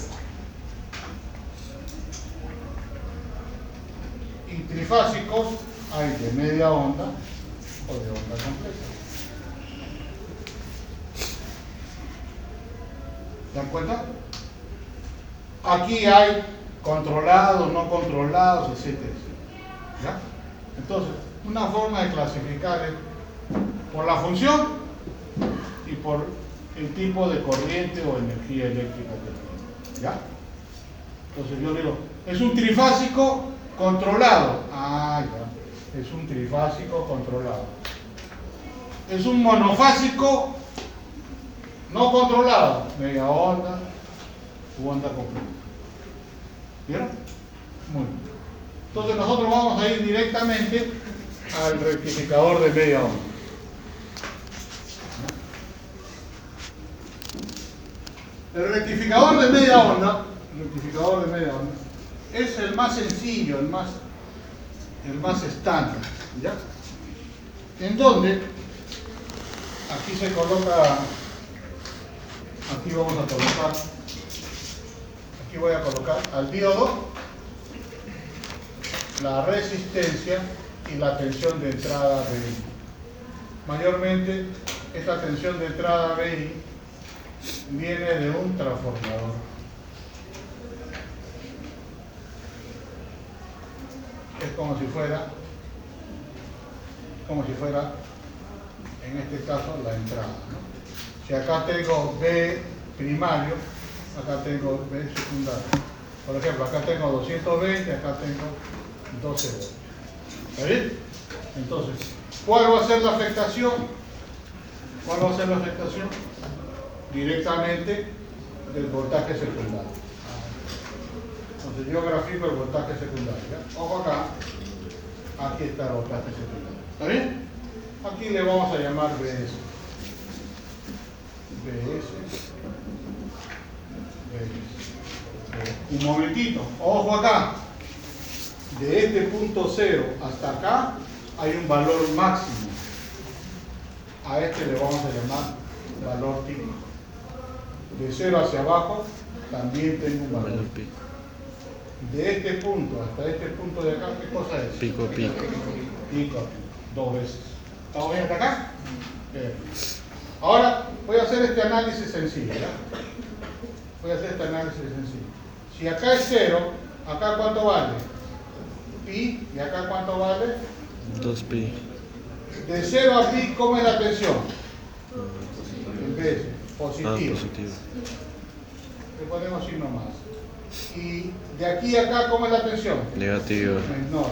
Y trifásicos hay de media onda o de onda completa. ¿Se dan cuenta? Aquí hay controlados, no controlados, etc. ¿Ya? Entonces, una forma de clasificar es por la función y por el tipo de corriente o energía eléctrica que tiene. ¿Ya? Entonces yo digo, es un trifásico controlado. Ah, ya. Es un trifásico controlado. Es un monofásico no controlado. Media onda u onda completa. ¿Vieron? Muy bien. Entonces nosotros vamos a ir directamente al rectificador de media onda. El rectificador de media onda es el más sencillo, el más estándar, ¿ya? En donde aquí se coloca, aquí vamos a colocar, aquí voy a colocar al diodo la resistencia y la tensión de entrada BI. Mayormente esta tensión de entrada BI viene de un transformador. Es como si fuera, en este caso, la entrada, ¿no? Si acá tengo B primario, acá tengo B secundario. Por ejemplo, acá tengo 220, acá tengo 12 voltios. ¿Está bien? Entonces, ¿cuál va a ser la afectación? ¿Cuál va a ser la afectación? Directamente del voltaje secundario. Entonces yo grafico el voltaje secundario. ¿Ya? Ojo acá, aquí está el voltaje secundario. ¿Está bien? Aquí le vamos a llamar BS. Un momentito, ojo acá. De este punto 0 hasta acá hay un valor máximo. A este le vamos a llamar valor típico. De 0 hacia abajo también tengo un valor pico. De este punto hasta este punto de acá, ¿qué cosa es? Pico. Pico, 2 veces. ¿Estamos bien hasta acá? Bien. Ahora voy a hacer este análisis sencillo, ¿ya? Si acá es 0, ¿acá cuánto vale? Pi, ¿y acá cuánto vale? 2pi. De 0 a pi, ¿cómo es la tensión? En vez, positivo. Positivo. Le ponemos signo más. Y de aquí a acá, ¿cómo es la tensión? Negativo. Menor,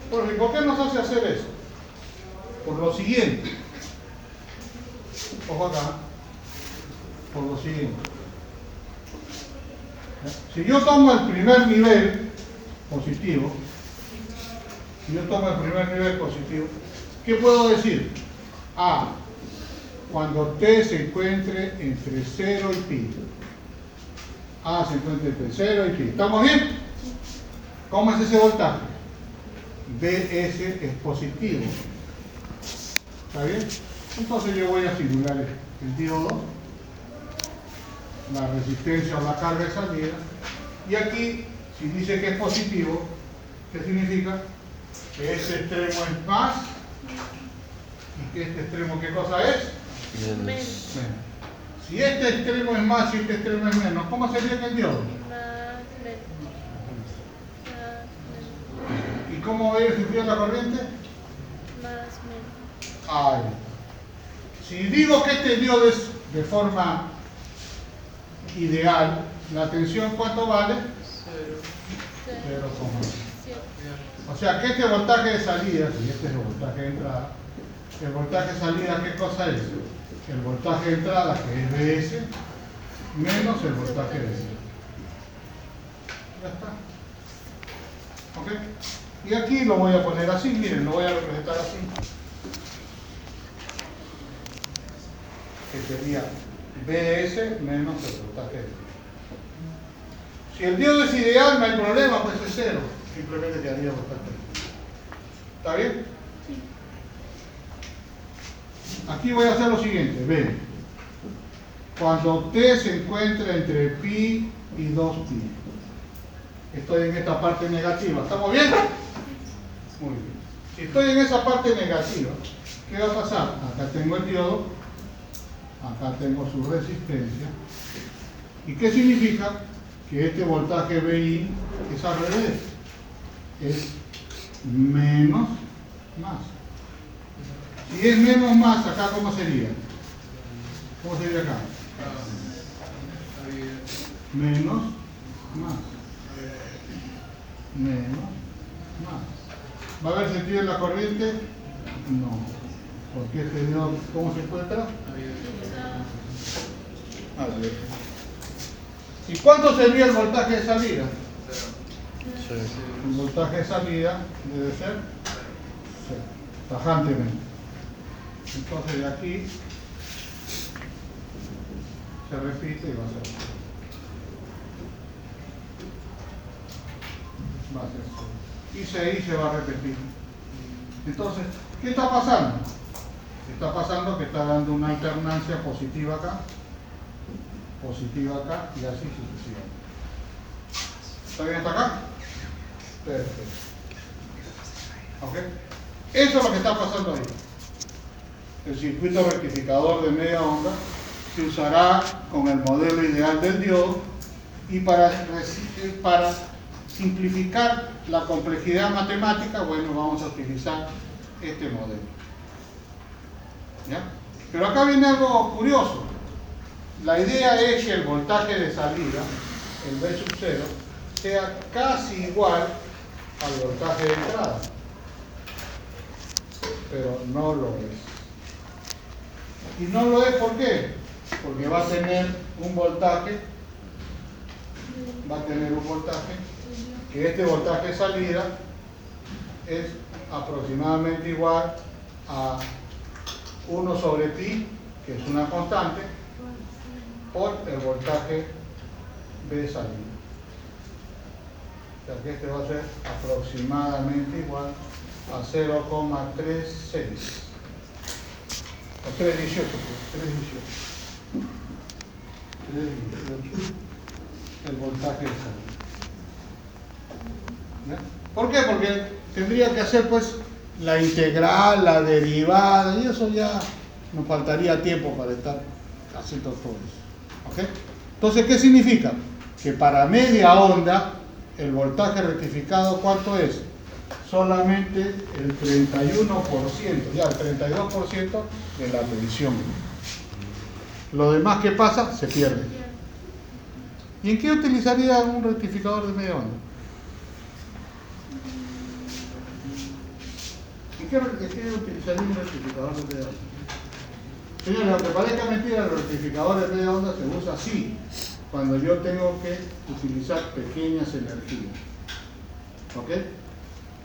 negativo. ¿Por qué nos hace hacer eso? Por lo siguiente. Ojo acá. Por lo siguiente. Si yo tomo el primer nivel positivo, ¿qué puedo decir? Cuando T se encuentre entre 0 y pi. Se encuentra entre 0 y pi. ¿Estamos bien? ¿Cómo es ese voltaje? BS es positivo. ¿Está bien? Entonces yo voy a simular el diodo, la resistencia o la carga de salida, y aquí, si dice que es positivo, ¿qué significa? Que este extremo es más y que este extremo, ¿qué cosa es? Menos. Si este extremo es más y este extremo es menos, ¿cómo sería el diodo? ¿Y cómo va a ir el sentido de la corriente? Ay. Si digo que este diodo es de forma ideal, la tensión ¿cuánto vale? 0,1. O sea que este voltaje de salida, si este es el voltaje de entrada, el voltaje de salida, ¿qué cosa es? El voltaje de entrada, que es Vs, menos el voltaje de salida. Ya está. ¿Ok? Y aquí lo voy a poner así, miren, lo voy a representar así. Que sería Bs menos el voltaje de salida. Si el diodo es ideal, no hay problema, pues es cero. Simplemente quedaría voltaje. ¿Está bien? Aquí voy a hacer lo siguiente, ven. Cuando T se encuentra entre pi y 2pi, estoy en esta parte negativa. ¿Estamos bien? Muy bien. Si estoy en esa parte negativa, ¿qué va a pasar? Acá tengo el diodo, acá tengo su resistencia. ¿Y qué significa? Que este voltaje VI es al revés. Es menos más. Si es menos más, acá ¿cómo sería? ¿Cómo sería acá? Menos más. Menos más. ¿Va a haber sentido en la corriente? No. Porque este diodo, ¿cómo se encuentra? A ver. ¿Y cuánto sería el voltaje de salida? El voltaje de salida debe ser 0, tajantemente. Entonces de aquí se repite y va a ser 0. Va a ser 0. Y se va a repetir. Entonces, ¿qué está pasando? Está pasando que está dando una alternancia positiva acá y así sucesivamente. ¿Está bien hasta acá? Perfecto. ¿Ok? Eso es lo que está pasando ahí. El circuito rectificador de media onda se usará con el modelo ideal del diodo y para simplificar la complejidad matemática, bueno, vamos a utilizar este modelo. ¿Ya? Pero acá viene algo curioso. La idea es que el voltaje de salida, el V sub 0, sea casi igual al voltaje de entrada. Pero no lo es. Y no lo es ¿por qué? Porque va a tener un voltaje, que este voltaje de salida es aproximadamente igual a 1 sobre pi, que es una constante, por el voltaje de salida. O sea que este va a ser aproximadamente igual a 0,36 o 318, el voltaje de salida. ¿Ya? ¿Por qué? Porque tendría que hacer pues la integral, la derivada, y eso ya nos faltaría tiempo para estar haciendo todo eso. ¿Ok? Entonces, ¿qué significa? Que para media onda, el voltaje rectificado, ¿cuánto es? Solamente el 31%, ya el 32% de la tensión. Lo demás que pasa, se pierde. ¿Y en qué utilizaría un rectificador de media onda? ¿En qué utilizaría un rectificador de media onda? Señores, aunque parezca mentira, el rectificador de media onda se usa así, cuando yo tengo que utilizar pequeñas energías. ¿Ok?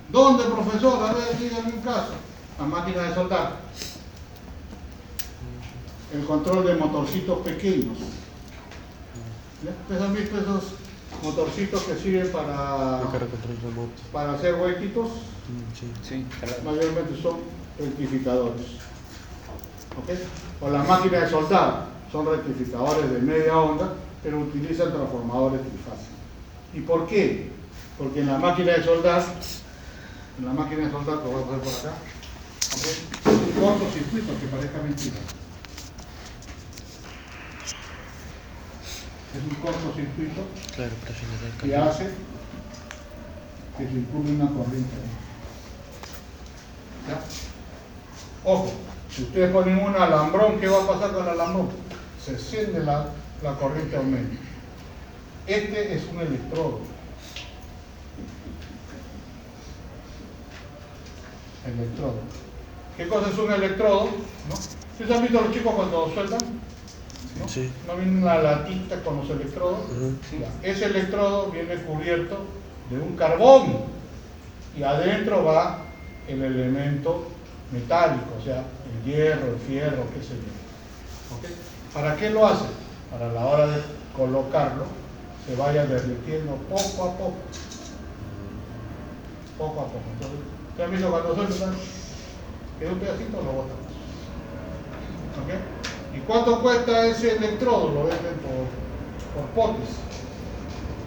¿Dónde, profesor? A ver, dígame un caso. La máquina de soldar. El control de motorcitos pequeños. ¿Ya? ¿Ustedes han visto esos motorcitos que sirven para hacer huequitos? Sí. Mayormente son rectificadores. ¿Ok? O las máquinas de soldar son rectificadores de media onda, pero utilizan transformadores trifásicos. ¿Y por qué? Porque en la máquina de soldar, lo voy a poner por acá, ¿okay? Un cortocircuito, que parezca mentira. Es un cortocircuito que hace que circule una corriente. ¿Ya? Ojo, si ustedes ponen un alambrón, ¿qué va a pasar con el alambrón? Se enciende la corriente aumenta. Este es un electrodo. electrodo. ¿Qué cosa es un electrodo? ¿No? ¿Ustedes han visto a los chicos cuando sueltan? ¿No? Sí. ¿No viene una latita con los electrodos? Ujú. Ya. Ese electrodo viene cubierto de un carbón y adentro va el elemento metálico, o sea, el hierro, el fierro, qué sé yo. ¿Ok? ¿Para qué lo hace? Para la hora de colocarlo se vaya derritiendo poco a poco. Poco a poco. Entonces, ¿te han visto cuando sueltan? Queda un pedacito, lo botan. ¿Ok? ¿Y cuánto cuesta ese electrodo? Lo venden por potes.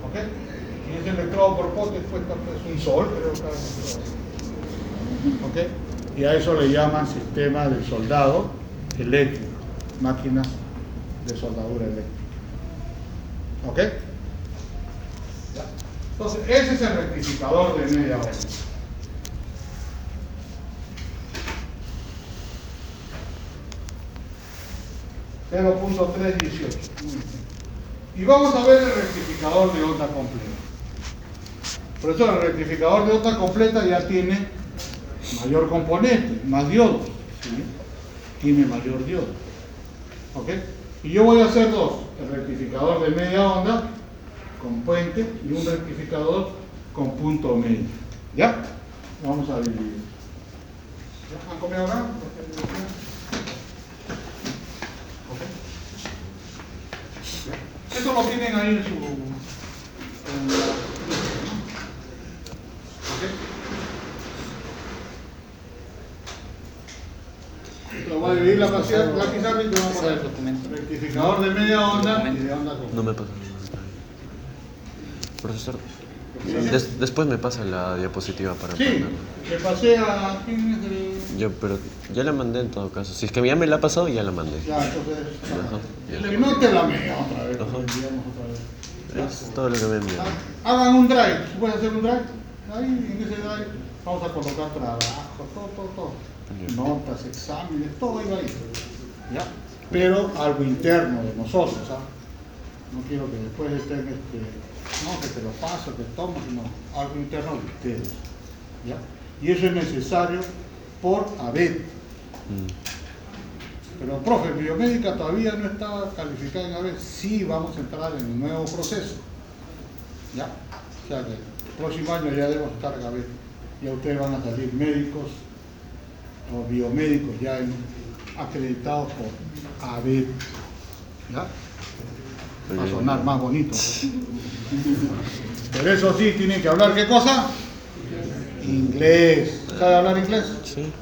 ¿Ok? Y ese electrodo por potes cuesta pues, un sol, creo, cada electrodo. ¿Ok? Y a eso le llaman sistema de soldado eléctrico, máquinas de soldadura eléctrica. ¿Ok? Ya. Entonces, ese es el rectificador de media hora. .318. Y vamos a ver el rectificador de onda completa. Por eso el rectificador de onda completa ya tiene mayor componente, más diodos. ¿Sí? Tiene mayor diodo. ¿Ok? Y yo voy a hacer dos. El rectificador de media onda con puente y un rectificador con punto medio. ¿Ya? Vamos a dividir. ¿Ya? ¿Han comido acá? Eso lo tienen ahí en su... Lo voy a dividir la pizarra y te vamos a poner rectificador de media onda y de onda completa. No me pasa nada. Profesor, después me pasa la diapositiva para Sí, ponerla. le pasé a... ¿Quién es el...? Yo, pero ya la mandé en todo caso. Si es que ya me la ha pasado, ya la mandé. Ya, entonces... Ajá, ya. Si no te la mea otra vez, Ajá. lo enviamos otra vez. Es todo lo que me envió. Hagan un drive, ¿puedes hacer un drive? Ahí, en ese drive, vamos a colocar trabajo, todo. Bien. Notas, exámenes, todo ahí va ahí. ¿Ya? Pero algo interno de nosotros, ¿ah? No quiero que después estén, no, que te lo paso, que tomo, sino algo interno de ustedes. ¿Ya? Y eso es necesario por ABET. Pero, profe, biomédica todavía no está calificada en ABET. Sí, vamos a entrar en un nuevo proceso. ¿Ya? O sea que el próximo año ya debemos estar en ABET. Ya ustedes van a salir médicos o biomédicos ya acreditados por ABET. ¿Ya? Va a sonar más bonito. Pero eso sí, tienen que hablar, ¿qué cosa? Inglés. ¿Sabe hablar inglés? Sí.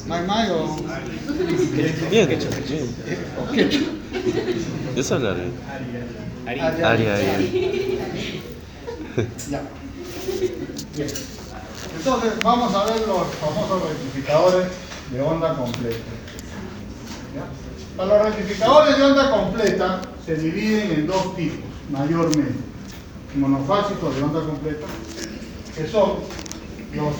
¿Mai o...? Bien, bien. ¿O quechua? Yo sé hablar bien. Aria. Ya. Bien. Entonces, vamos a ver los famosos rectificadores de onda completa. ¿Ya? Para los rectificadores de onda completa se dividen en dos tipos, mayormente. Monofásicos de onda completa, que son los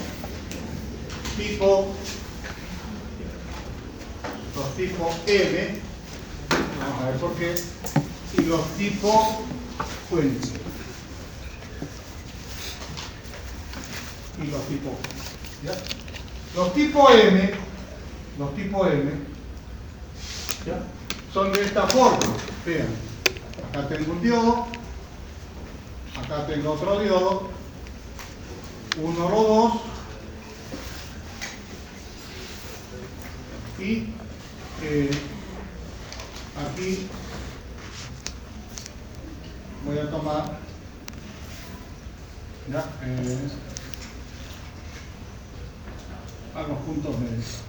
tipo M, vamos a ver por qué, y los tipo fuente. Y los tipo, ¿ya? Los tipo M, ¿ya? Son de esta forma. Vean, acá tengo un diodo, acá tengo otro diodo, uno o dos, y aquí voy a tomar ya, a los puntos medios.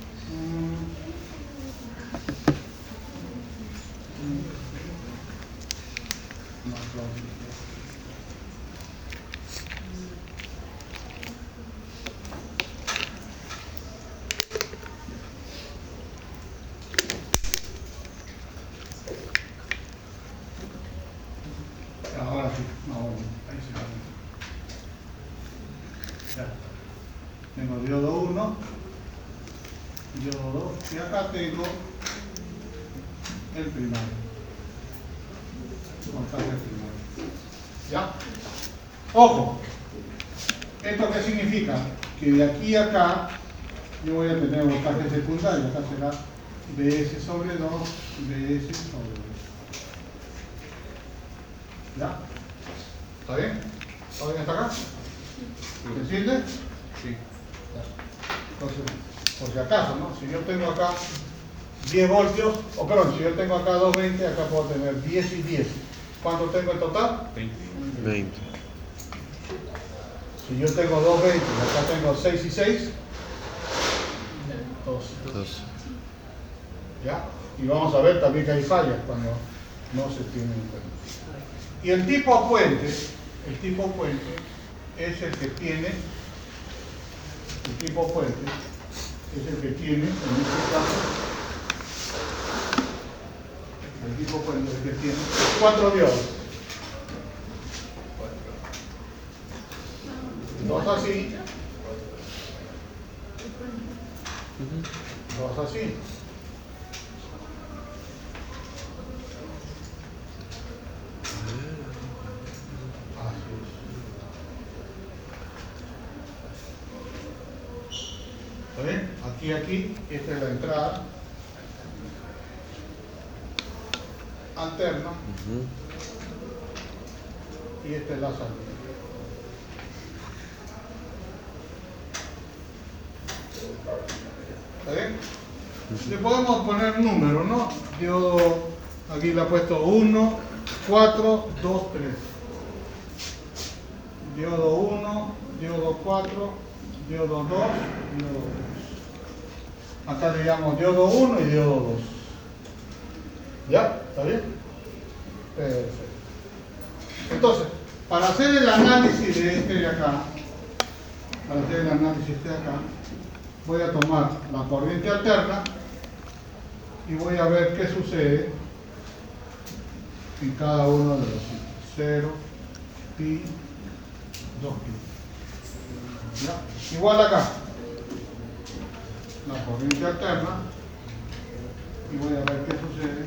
Ahora sí, ahí se va. Ya. Tengo diodo 1, diodo 2, y acá tengo el primario. Montaje primario. ¿Ya? Ojo, ¿esto qué significa? Que de aquí a acá yo voy a tener voltaje secundario, acá será Vs sobre 2, Vs sobre 2. ¿Ya? ¿Está bien? ¿Está bien hasta acá? ¿Se entiende? Sí. Entonces, por si acaso, ¿no? Si yo tengo acá 10 voltios, o perdón, si yo tengo acá 220, acá puedo tener 10 y 10. ¿Cuánto tengo en total? 20. Si yo tengo 220 y acá tengo 6 y 6, 12. 2. ¿Ya? Y vamos a ver también que hay fallas cuando no se tienen en cuenta. Y el tipo puente es el que tiene, en este caso, el tipo puente es el que tiene 4 diodos. 2 así, 2 así. ¿Está bien? Aquí, esta es la entrada alterna y esta es la salida. ¿Está bien? Le podemos poner números, ¿no? Yo aquí le he puesto 1, 4, 2, 3. Diodo 1, diodo 4, diodo 2, diodo 2. Acá le llamo diodo 1 y diodo 2. ¿Ya? ¿Está bien? Perfecto. Entonces, para hacer el análisis de este de acá, voy a tomar la corriente alterna y voy a ver qué sucede en cada uno de los sitios. 0, pi, 2pi. ¿Ya? Igual acá. La corriente alterna y voy a ver qué sucede.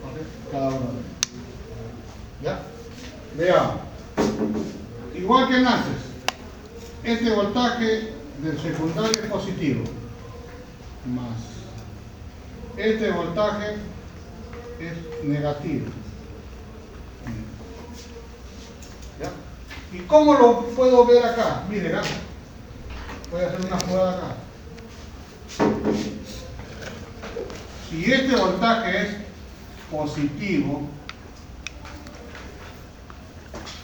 ¿Okay? Cada uno de ellos. ¿Ya? Veamos. Igual que en antes, este voltaje del secundario es positivo, más este voltaje es negativo. ¿Ya? ¿Y cómo lo puedo ver acá? Miren, acá. Voy a hacer una jugada acá. Si este voltaje es positivo,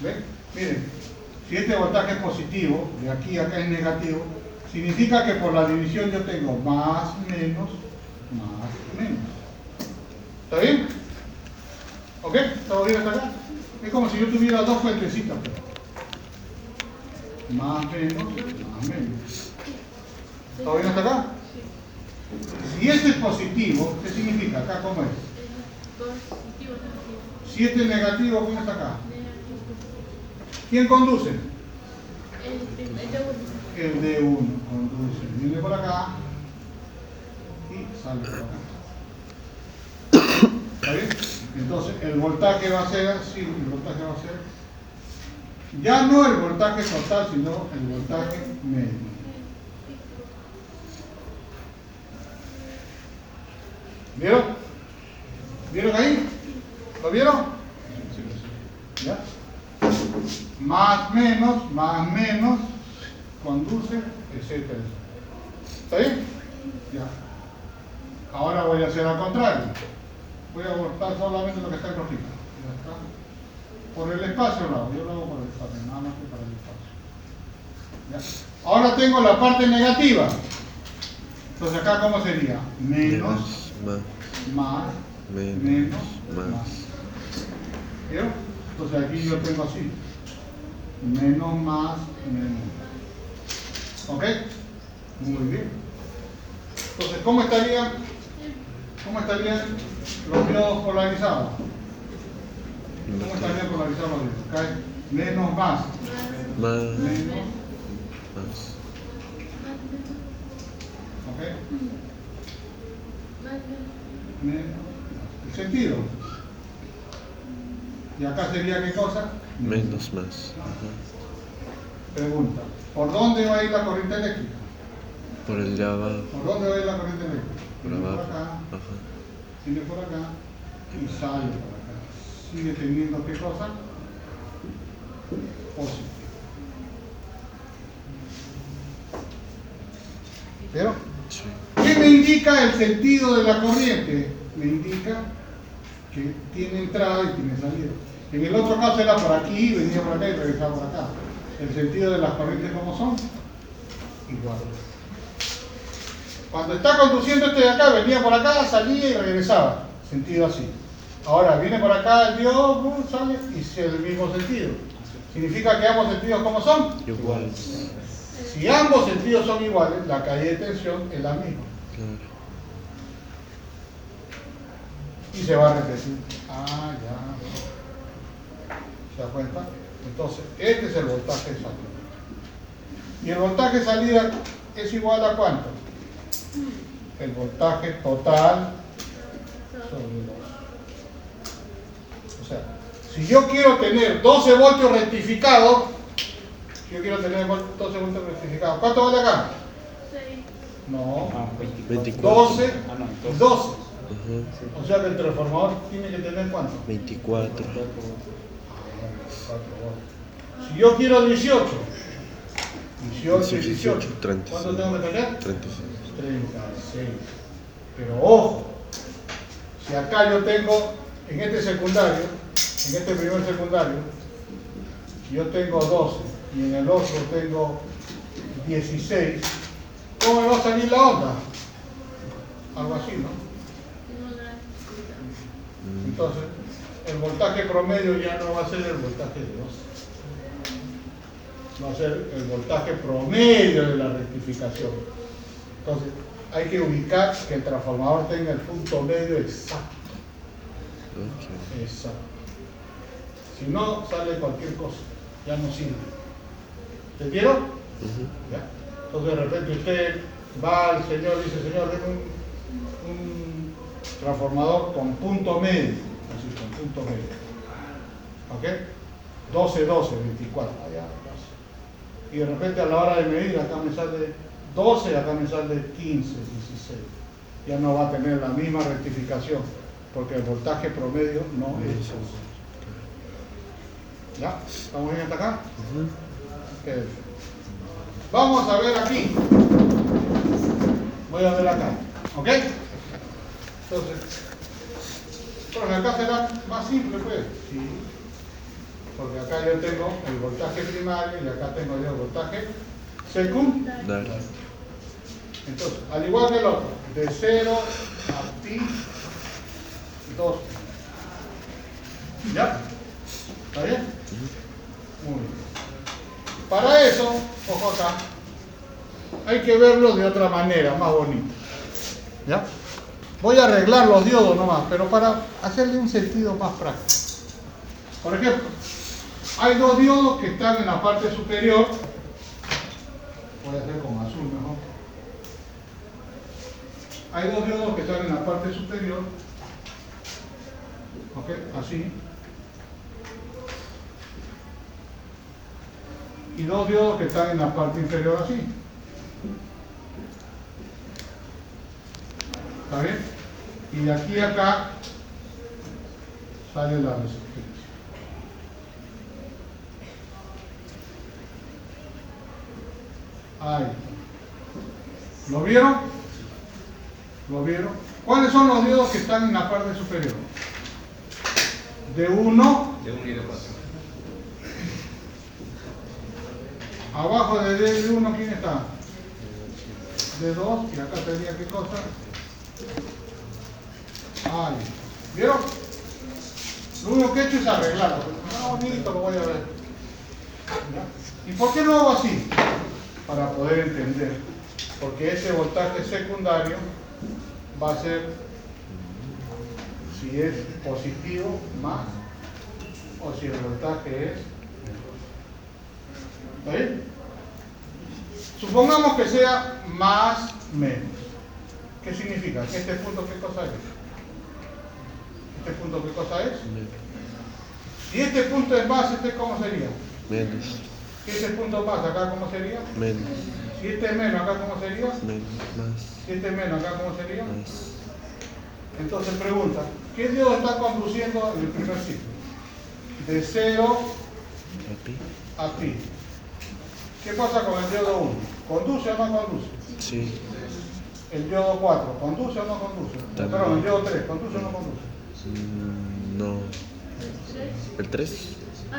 ¿ven? Miren, si este voltaje es positivo, de aquí a acá es negativo, significa que por la división yo tengo más, menos, más, menos. ¿Está bien? ¿Ok? ¿Estamos bien hasta acá? Es como si yo tuviera dos fuentecitas. Más, menos, más, menos. ¿Está bien hasta acá? Si este es positivo, ¿qué significa? ¿Acá cómo es? Si este es negativo, ¿cómo está acá? ¿Quién conduce? El D1 conduce. Viene por acá y sale por acá. ¿Está bien? Entonces el voltaje va a ser así, el voltaje va a ser ya no el voltaje total, sino el voltaje medio. ¿Vieron? ¿Vieron ahí? ¿Lo vieron? ¿Ya? Más, menos, conduce, etc. ¿Está bien? Ya. Ahora voy a hacer al contrario. Voy a cortar solamente lo que está en rojito. Ya está. Por el espacio lo hago. Yo lo hago por el espacio, nada más que para el espacio. ¿Ya? Ahora tengo la parte negativa. Entonces acá ¿cómo sería? Menos, más, menos, más. ¿Vieron? Entonces aquí yo tengo así. Menos, más, menos. ¿Ok? Muy bien. Entonces, ¿cómo estarían los diodos polarizados? ¿Cómo estarían polarizados los diodos? Acá es menos, más. Menos, más. ¿ok? Menos. ¿El sentido? ¿Y acá sería qué cosa? Menos, más. Pregunta. ¿Por dónde va a ir la corriente eléctrica? Por el de abajo. ¿Por dónde va a ir la corriente eléctrica? Por Viene abajo. por acá, Ajá. viene por acá y sale por acá. Sigue teniendo ¿qué cosa? Positivo. ¿Pero? Sí. ¿Qué me indica el sentido de la corriente? Me indica que tiene entrada y tiene salida. En el otro caso era por aquí, venía por acá y regresaba por acá. El sentido de las corrientes, ¿cómo son? Igual. Cuando está conduciendo este de acá, venía por acá, salía y regresaba. Sentido así. Ahora viene por acá el Dios, sale y es el mismo sentido. ¿Significa que ambos sentidos cómo son? Igual. Si ambos sentidos son iguales, la caída de tensión es la misma. Claro. Y se va a repetir. Ah, ya. ¿Se da cuenta? Entonces, este es el voltaje de salida. ¿Y el voltaje de salida es igual a cuánto? El voltaje total sobre 2. O sea, si yo quiero tener 12 voltios rectificados, ¿cuánto vale acá? 6. No, 24. 12 y 12. Ajá. O sea que el transformador tiene que tener ¿cuánto? 24. Si yo quiero 18 y 18, 36. ¿cuánto tengo que tener? 36. 36. Pero ojo, si acá yo tengo, en este secundario, en este primer secundario, yo tengo 12 y en el otro tengo 16, ¿cómo me va a salir la onda? Algo así, ¿no? Entonces, el voltaje promedio ya no va a ser el voltaje de 12. Va a ser el voltaje promedio de la rectificación. Entonces, hay que ubicar que el transformador tenga el punto medio exacto. Okay. Exacto. Si no, sale cualquier cosa. Ya no sirve. ¿Entendieron? ¿Ya? Entonces, de repente usted va al señor y dice, señor, denme un transformador con punto medio. Así, con punto medio. ¿Ok? 12, 12, 24. Allá, 12. Y de repente a la hora de medir, acá me sale 12 y acá me sale 15, 16. Ya no va a tener la misma rectificación, porque el voltaje promedio no es eso. ¿Ya? ¿Estamos bien hasta acá? Perfecto. Vamos a ver aquí. Voy a ver acá. ¿Ok? Entonces, pero acá será más simple, pues. Sí. Porque acá yo tengo el voltaje primario y acá tengo yo el voltaje secundario. Dale. Entonces, al igual que el otro, de 0 a pi 2. ¿Ya? ¿Está bien? Muy bien. Para eso, ojo acá, hay que verlo de otra manera, más bonito. ¿Ya? Voy a arreglar los diodos nomás, pero para hacerle un sentido más práctico. Por ejemplo, hay dos diodos que están en la parte superior. Voy a hacer con azul mejor. Hay dos diodos que están en la parte superior. ¿Ok? Así. Y dos diodos que están en la parte inferior así. ¿Está bien? Y de aquí a acá sale la resistencia. Ahí. ¿Lo vieron? ¿Lo vieron? ¿Cuáles son los diodos que están en la parte superior? De 1. De 1 y de 4. Abajo de 1, ¿quién está? De 2, y acá tenía qué cosa. Ahí. ¿Vieron? Lo único que he hecho es arreglarlo. No, bonito, lo voy a ver. ¿Ya? ¿Y por qué lo hago así? Para poder entender. Porque ese voltaje secundario va a ser, si es positivo, más, o si el voltaje es menos. ¿Está bien? Supongamos que sea más, menos. ¿Qué significa? ¿Que este punto qué cosa es? ¿Este punto qué cosa es? Si este punto es más, ¿este cómo sería? Menos. Si este punto más, acá ¿cómo sería? Menos. Si este es menos, acá ¿cómo sería? Menos. Más. Si este es menos, acá ¿cómo sería? Más. Entonces pregunta, ¿qué diodo está conduciendo en el primer ciclo? De 0 Papi. a pi. ¿Qué pasa con el diodo 1? ¿Conduce o no conduce? Sí. El diodo 4, ¿conduce o no conduce? También. Perdón, el diodo 3, ¿conduce o no conduce? No. ¿El 3?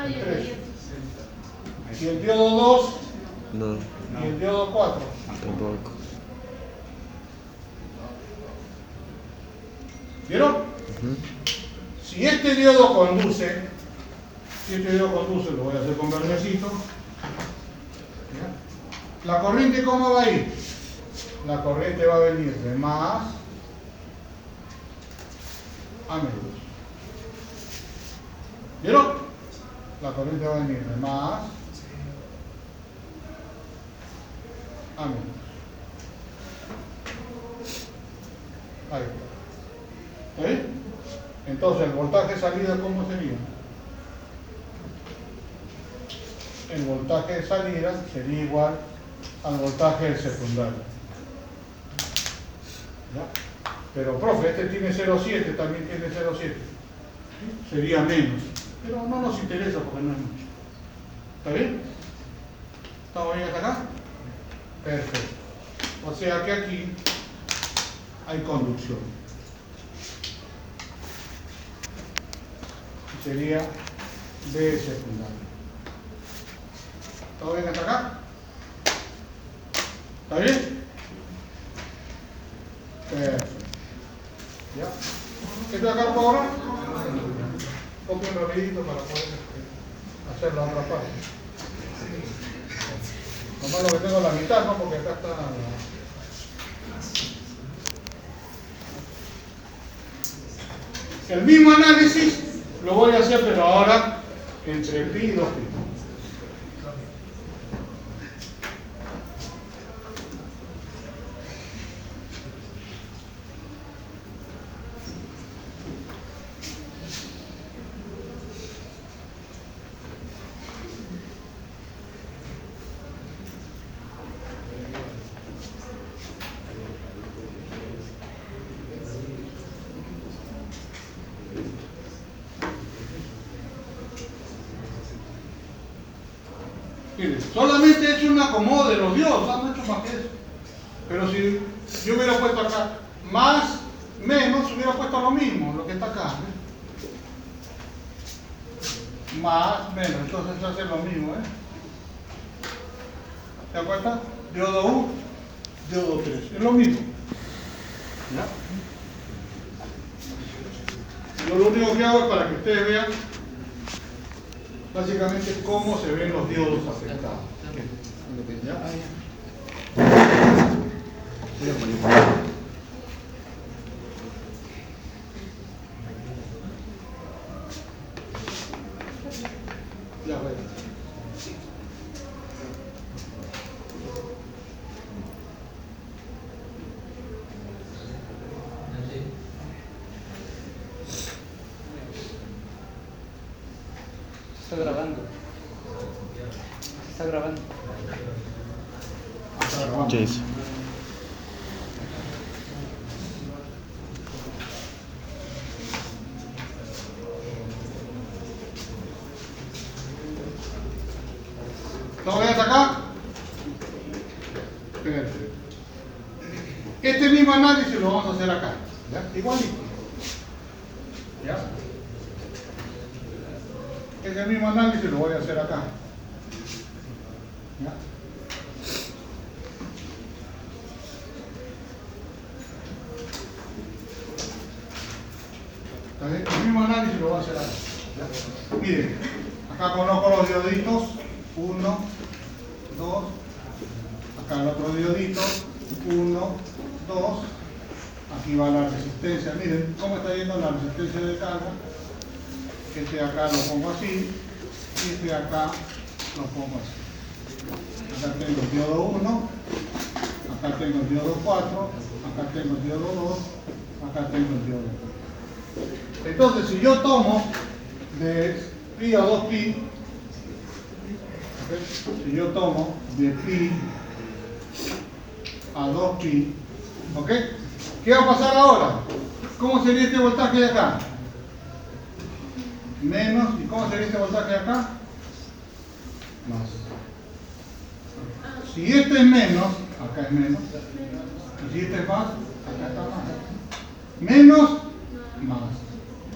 El 3. ¿Y el diodo 2? No. ¿Y el diodo 4? Tampoco. ¿Vieron? Si este diodo conduce, lo voy a hacer con verdecito. ¿Ya? ¿La corriente cómo va a ir? La corriente va a venir de más a menos. ¿Vieron? La corriente va a venir de más a menos. Ahí. ¿Está bien? Entonces, el voltaje de salida, ¿cómo sería? El voltaje de salida sería igual al voltaje del secundario. ¿Ya? Pero, profe, este tiene 0,7, también tiene 0,7. Sería menos. Pero no nos interesa porque no es mucho. ¿Está bien? ¿Estamos bien hasta acá? Perfecto. O sea que aquí hay conducción. Sería B secundario. ¿Todo bien hasta acá? ¿Está bien? Perfecto. ¿Ya? ¿Esto de acá por ahora? Copio un rapidito para poder hacer la otra parte. Nomás lo que tengo la mitad, ¿no? Porque acá está... El mismo análisis lo voy a hacer, pero ahora entre pi y 2pi. Solamente he hecho un acomodo de los diodos, no he hecho más que eso. Pero si yo hubiera puesto acá más, menos, hubiera puesto lo mismo, lo que está acá. Más, menos, entonces se hace lo mismo. ¿Te das cuenta? Diodo 1, diodo 3, es lo mismo. ¿Ya? Yo lo único que hago es para que ustedes vean básicamente cómo se ven los diodos afectados. ¿Ya? Ya, bueno. Está grabando. Está grabando. Jason. ¿Todo bien hasta acá? Perfecto. Este mismo análisis lo vamos a hacer acá. ¿Ya? Igualito. ¿Ya? Ese mismo análisis lo voy a hacer acá. ¿Ya? El mismo análisis lo voy a hacer acá. ¿Ya? Miren, acá conozco los dioditos. 1, 2. Acá el otro diodito. 1, 2. Aquí va la resistencia. Miren cómo está yendo la resistencia de carga. Este de acá lo pongo así. Y este de acá lo pongo así. Acá tengo el diodo 1. Acá tengo el diodo 4. Acá tengo el diodo 2. Acá tengo el diodo 3. Entonces, si yo tomo de pi a 2pi, ¿ok? Si yo tomo de pi a 2pi, ¿ok? ¿Qué va a pasar ahora? ¿Cómo sería este voltaje de acá? Menos, ¿y cómo sería este voltaje de acá? Más. Si este es menos, acá es menos. Y si este es más, acá está más. Menos, más.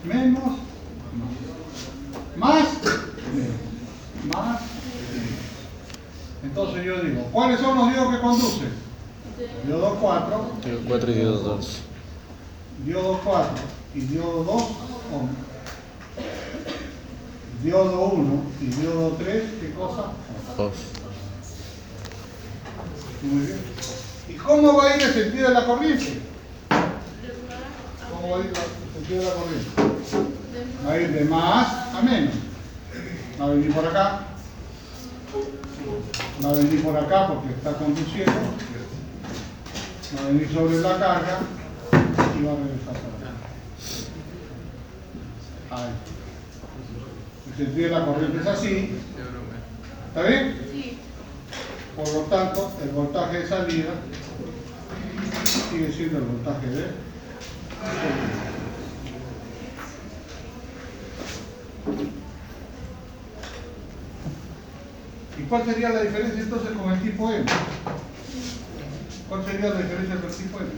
Menos, más. Más, menos. Más, menos. Entonces yo digo, ¿cuáles son los diodos que conducen? Diodo 4. Diodo 4 y diodo 2. Diodo 4 y diodo 2 ohms. Diodo 1 y diodo 3, ¿qué cosa? Off. Muy bien. ¿Y cómo va a ir el sentido de la corriente? ¿Cómo va a ir el sentido de la corriente? Va a ir de más a menos. Va a venir por acá. Va a venir por acá porque está conduciendo. Va a venir sobre la carga y va a regresar para acá. Ahí. El sentido de la corriente es así. ¿Está bien? Sí. Por lo tanto, el voltaje de salida sigue siendo el voltaje de salida. ¿Y cuál sería la diferencia entonces con el tipo M? ¿Cuál sería la diferencia con el tipo M?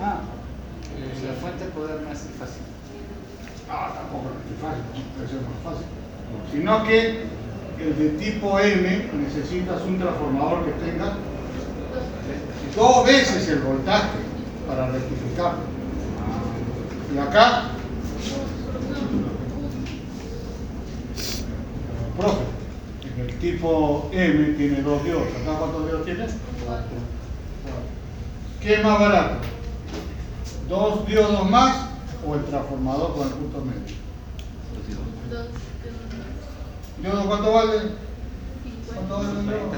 La fuente de poder no es fácil. Tampoco es fácil, puede ser más fácil. Sino que el de tipo M necesitas un transformador que tenga 2 veces el voltaje para rectificarlo. Y acá, profe, el tipo M tiene 2 diodos. ¿Acá cuántos diodos tiene? 4. ¿Qué es más barato? ¿2 diodos más o el transformador con el punto medio? ¿Diodo cuánto vale? ¿Cuánto vale un diodo?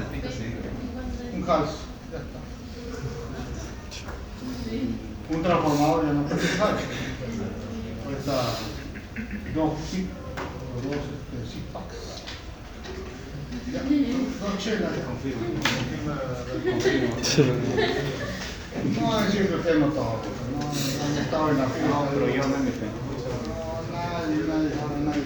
Un Hals. Ya está. Un transformador ya no cuesta un Hals. Cuesta 2 SIP o 2 SIPAX. 2 chelas. No voy a decir que usted no estaba, no estaba en la fila. No, pero yo me metí. Nadie.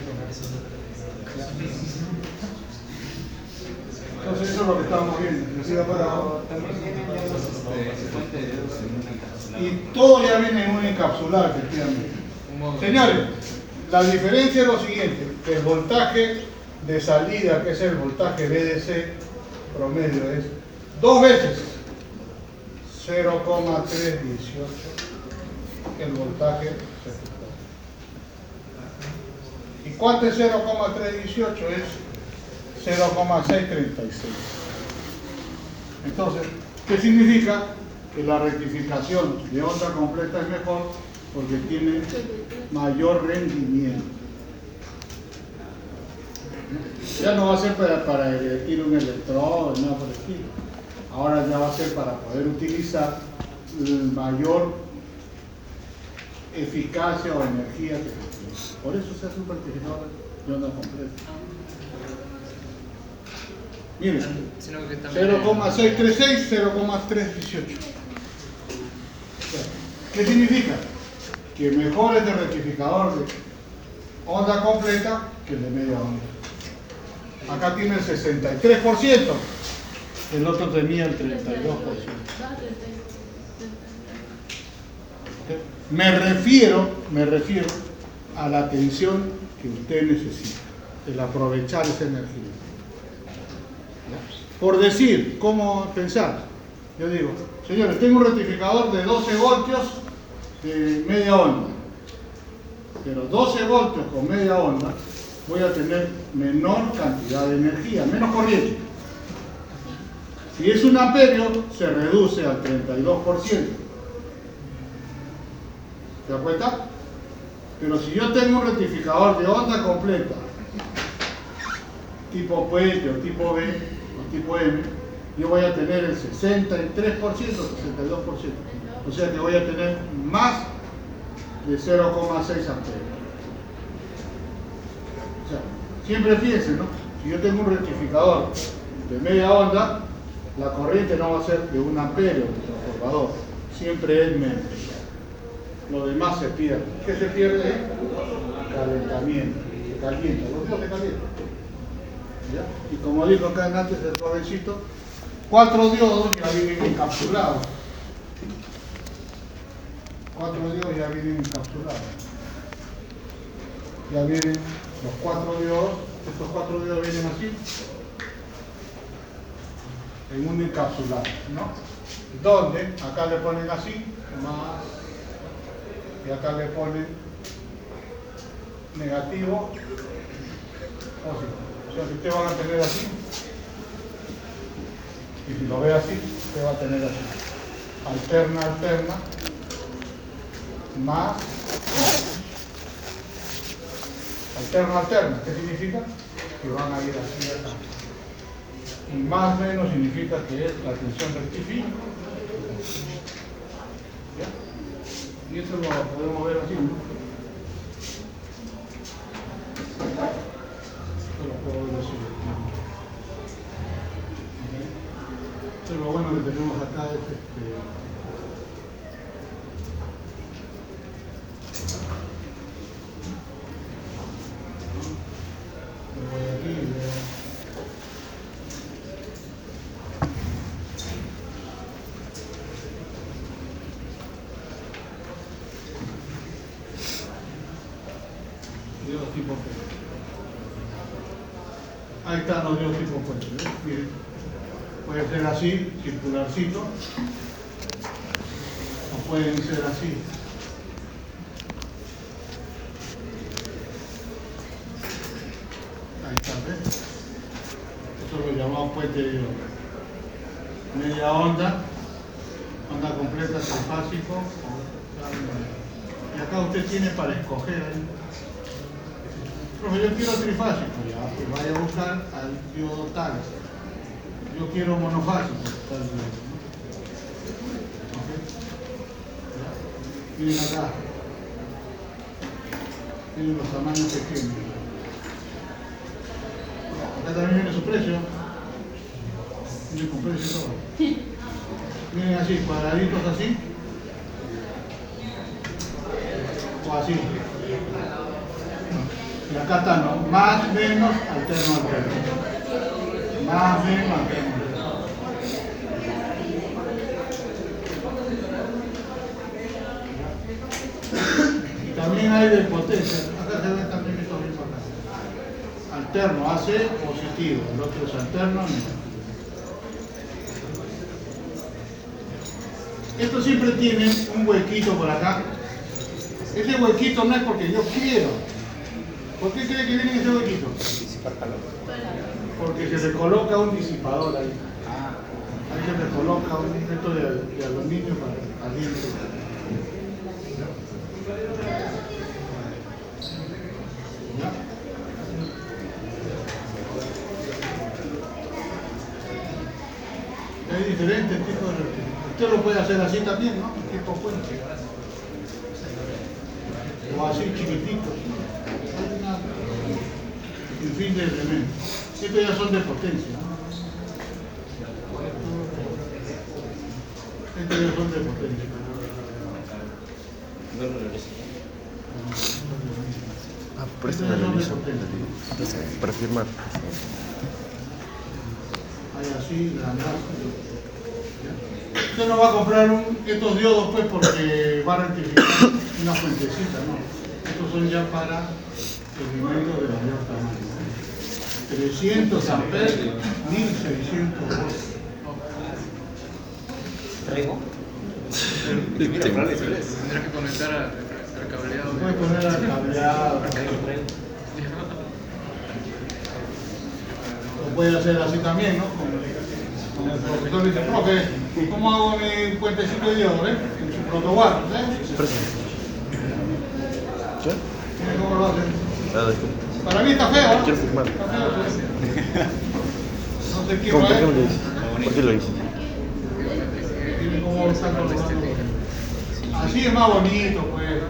Entonces eso es lo que estábamos viendo. Pero también vienen ya los fuentes de dedos en un encapsulado. Y todo ya viene en un encapsulado, efectivamente. Señores, la diferencia es lo siguiente. El voltaje de salida, que es el voltaje VDC promedio, es 2 veces 0,318 el voltaje secundario. ¿Y cuánto es 0,318? Es 0,636. Entonces, ¿qué significa? Que la rectificación de onda completa es mejor porque tiene mayor rendimiento. Ya no va a ser para derretir un electrodo, nada por el estilo. Ahora ya va a ser para poder utilizar mayor eficacia o energía que tiene. Por eso se hace un rectificador de onda completa. Miren, 0,636, 0,318. ¿Qué significa? Que mejor es el rectificador de onda completa que el de media onda. Acá tiene el 63%, el otro tenía el 32%. Me refiero a la atención que usted necesita, el aprovechar esa energía. Por decir, ¿cómo pensar? Yo digo, señores, tengo un rectificador de 12 voltios de media onda, pero 12 voltios con media onda voy a tener menor cantidad de energía, menos corriente. Si es un amperio, se reduce al 32%. ¿Se da cuenta? Pero si yo tengo un rectificador de onda completa, tipo puente o tipo B o tipo M, yo voy a tener el 63% o 62%. O sea que voy a tener más de 0,6 amperes. O sea, siempre fíjense, ¿no? Si yo tengo un rectificador de media onda, la corriente no va a ser de 1 amperio del transformador, siempre es menos. Lo demás se pierde. ¿Qué se pierde? Calentamiento. Se calienta, los diodos se calientan. ¿Ya? Y como dijo acá antes el jovencito, 4 diodos ya vienen encapsulados. 4 diodos ya vienen encapsulados. Ya vienen los 4 diodos, estos 4 diodos vienen así, en un encapsulado, ¿no? Donde acá le ponen así, más, y acá le ponen negativo, positivo. O sea, que ustedes van a tener así, y si lo ve así, usted va a tener así, alterna, alterna, más, alterna, alterna. ¿Qué significa? Que van a ir así, acá. Y más menos significa que es la tensión rectifica. ¿Ya? Y eso lo podemos ver así, ¿no? Esto lo puedo ver así. Entonces lo bueno que tenemos acá es voy aquí y veo. Diodos tipo P. Ahí están los diodos tipo P. Miren, puede ser así, circularcito, o pueden ser así. Ahí está, ¿ves? Esto lo llamamos puente de diodos. Media onda, onda completa, trifásico. Y acá usted tiene para escoger ahí. Profe, yo quiero trifásico, ya, pues vaya a buscar al diodo tal. Yo quiero monofásico, tal diodo, ¿no? ¿Okay? Miren acá. Miren los tamaños pequeños. Acá también viene su precio. Miren con precio y todo. Miren así, cuadraditos así. O así. Y acá está, ¿no? Más, menos, alterno, alterno. Más, menos, alterno. Y también hay de potencia. Acá se ven también estos mismos acá. Alterno, AC positivo. El otro es alterno, negativo. Esto siempre tiene un huequito por acá. Ese huequito no es porque yo quiero. ¿Por qué cree que viene ese huequito? Disipar calor. Porque se le coloca un disipador ahí. Ahí se le coloca un esto de aluminio para caliente. ¿Ya? Hay diferentes tipos de rectificadores. Usted lo puede hacer así también, ¿no? Tipo puente. O así chiquititos. Un fin de elementos. Estos ya son de potencia, ¿no? Estos ya son de potencia. No lo realizo. Ah, préstame el aviso. Para firmar. Hay así, grandazo. Usted no va a comprar estos diodos pues porque va a rectificar una fuentecita, no. Estos son ya para elementos de mayor tamaño. 300 amperes, 1600 volts. ¿Traigo? Tendrás que conectar al cableado. Se puede poner al cableado. Lo puede hacer así también, ¿no? Como el profesor dice, profe, ¿cómo hago mi puentecito de diodo, en su protoguard, Préstame. ¿Qué? Miren cómo lo hacen. Nada. Para mí está feo, ¿no? Quiero firmar. Está feo, sí. No sé quién ¿Cómo? lo ¿Por qué ha me lo hecho. dices? ¿Por qué lo hice? Miren cómo están colocando. Así es más bonito, pues.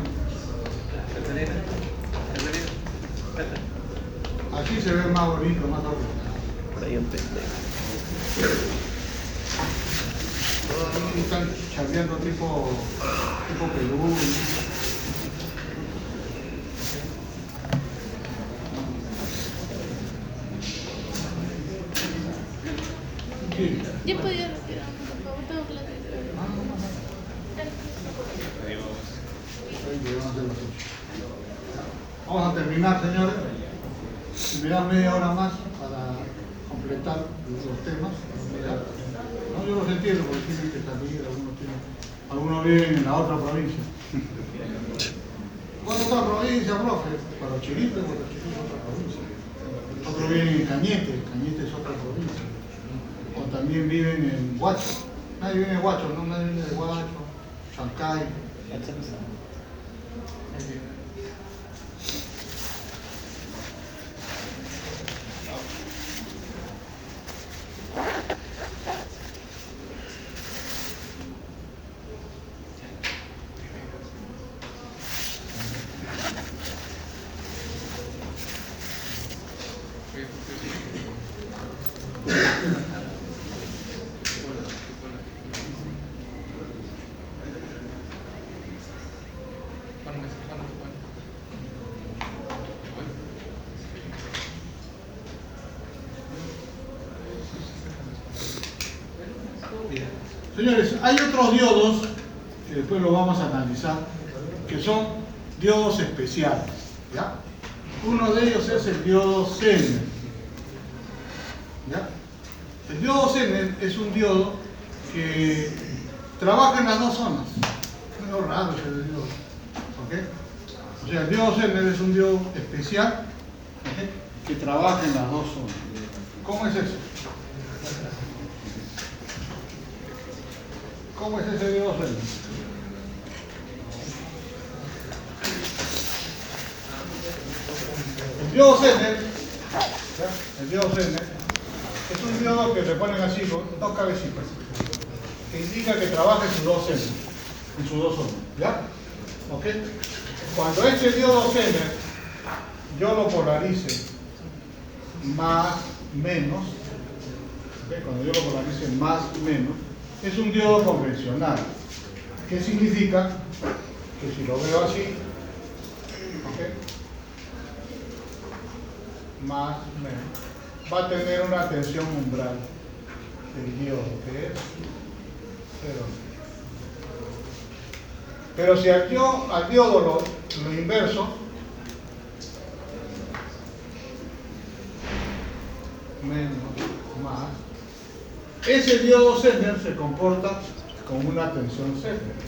Así se ve más bonito, más ordenado. Por ahí un pendejo. Ahí están chambeando tipo Perú. Sí. Ya podía retirar, por favor, tengo clases. Vamos a terminar, señores. Si me dan media hora más para completar los temas. No, yo los entiendo porque tienen que salir, algunos viven en la otra provincia. ¿Cuál otra provincia, profe? Para Chiripe, es otra provincia. Otros viven en Cañete es otra provincia. O también viven en Huacho. Nadie vive en Huacho, ¿no? Nadie vive de Huacho, Chancay. Señores, hay otros diodos, que después lo vamos a analizar, que son diodos especiales, ¿ya? Uno de ellos es el diodo Zener, ¿ya? El diodo Zener es un diodo que trabaja en las dos zonas. Es muy raro ese diodo, ¿ok? O sea, el diodo Zener es un diodo especial, ¿ok?, que trabaja en las dos zonas. ¿Cómo es eso? ¿Cómo es ese diodo Zener? El diodo Zener es un diodo que le ponen así con dos cabecitas, que indica que trabaja en sus dos Zener, en sus dos zonas, ¿ya? ¿Ok? Cuando este diodo Zener yo lo polarice más, menos, ¿ok?, cuando yo lo polarice más, menos, es un diodo convencional. ¿Qué significa? Que si lo veo así, ¿ok?, más, menos, va a tener una tensión umbral del diodo, que es 0. Pero si al diodo lo inverso, menos, más, ese diodo Zener se comporta con una tensión Zener.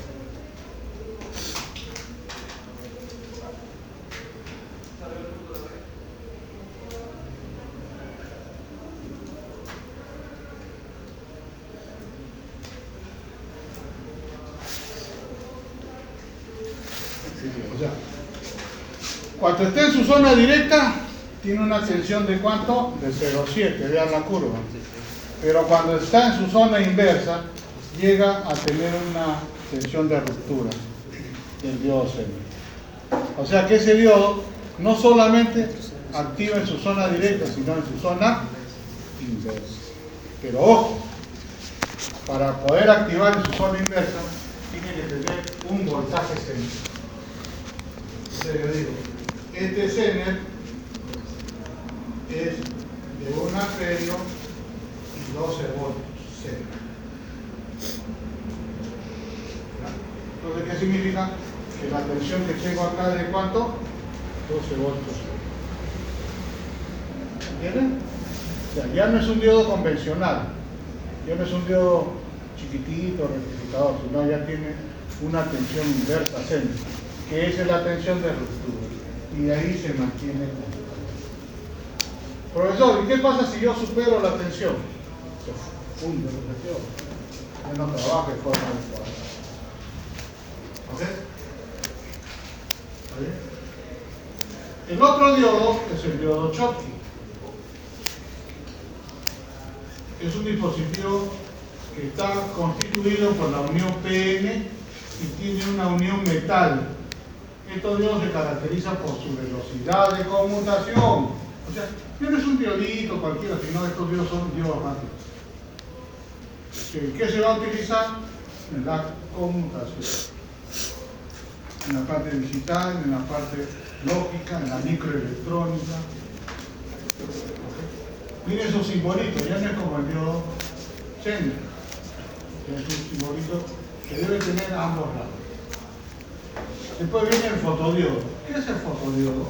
O sea, cuando esté en su zona directa, tiene una tensión de ¿cuánto? De 0,7, vean la curva. Pero cuando está en su zona inversa, llega a tener una tensión de ruptura del diodo Zener. O sea que ese diodo no solamente activa en su zona directa, sino en su zona inversa. Pero ojo, para poder activar en su zona inversa, tiene que tener un voltaje Zener. O sea, yo digo, este Zener es de 1 amperio y 12 voltios Zener. Entonces, ¿qué significa? Que la tensión que tengo acá es de ¿cuánto? 12 voltios. ¿Entienden? O sea, ya no es un diodo convencional, ya no es un diodo chiquitito, rectificador, sino ya tiene una tensión inversa Zener, que esa es la tensión de ruptura, y de ahí se mantiene el constante. Profesor, ¿y qué pasa si yo supero la tensión? Se funde la tensión, ya no trabaja de forma adecuada. ¿Ok? ¿Está bien? El otro diodo es el diodo Schottky. Es un dispositivo que está constituido por la unión PN y tiene una unión metal. Estos diodos se caracterizan por su velocidad de conmutación. O sea, no es un diodito cualquiera, sino estos diodos son diodos rápidos. ¿Qué se va a utilizar? En la conmutación. En la parte digital, en la parte lógica, en la microelectrónica. Miren esos simbolitos, ya no es como el diodo Zener. Es un simbolito que debe tener ambos lados. Después viene el fotodiodo. ¿Qué es el fotodiodo?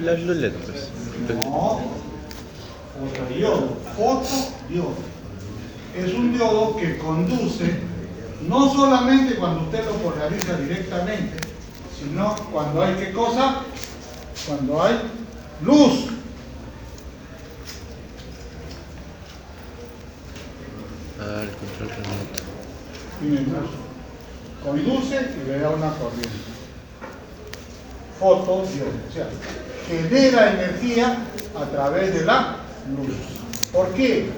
Las luces, pues. No, fotodiodo. Fotodiodo. Es un diodo que conduce no solamente cuando usted lo polariza directamente, sino cuando hay ¿qué cosa? Cuando hay luz. El control remoto. Tiene luz. Conduce y le da una corriente. Fotodiodo. O sea, genera energía a través de la luz. ¿Por qué?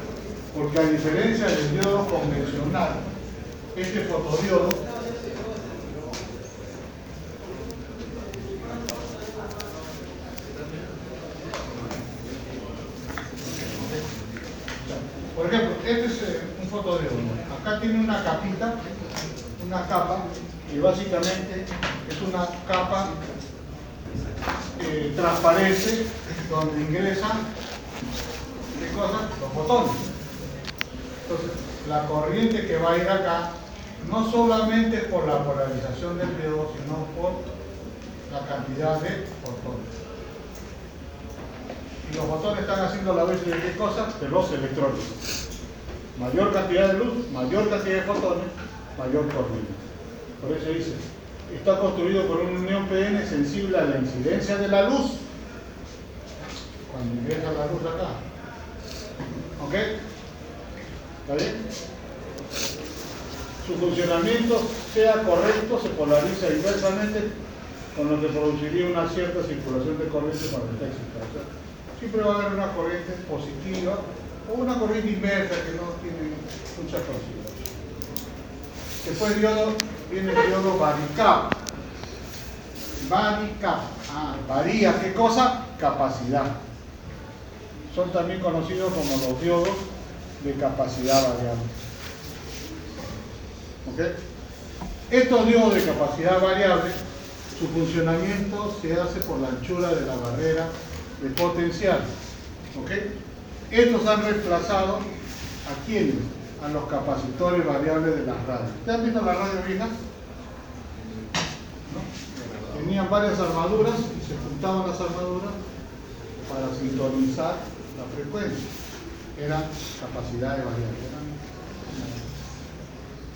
Porque a diferencia del diodo convencional, este fotodiodo por ejemplo, este es un fotodiodo. Acá tiene una capita, una capa, que básicamente es una capa transparente donde ingresan ¿qué cosa? Los fotones. Entonces, la corriente que va a ir acá no solamente es por la polarización del diodo, sino por la cantidad de fotones. Y los fotones están haciendo la vez de qué cosa? De los electrones. Mayor cantidad de luz, mayor cantidad de fotones, mayor corriente. Por eso dice, está construido por una unión PN sensible a la incidencia de la luz. Cuando ingresa la luz acá. ¿Ok? ¿Está bien? Su funcionamiento sea correcto, se polariza inversamente, con lo que produciría una cierta circulación de corriente para el texto. O sea, siempre va a haber una corriente positiva o una corriente inversa que no tiene mucha consideración. Después viene el diodo varicap. Varicap. Varía, ¿qué cosa? Capacidad. Son también conocidos como los diodos de capacidad variable. ¿Ok? Estos diodos de capacidad variable, su funcionamiento se hace por la anchura de la barrera de potencial. ¿Ok? Estos han reemplazado ¿a quiénes? A los capacitores variables de las radios. ¿Ustedes han visto las radios viejas? ¿No? Tenían varias armaduras y se juntaban las armaduras para sintonizar la frecuencia. Eran capacidades variables.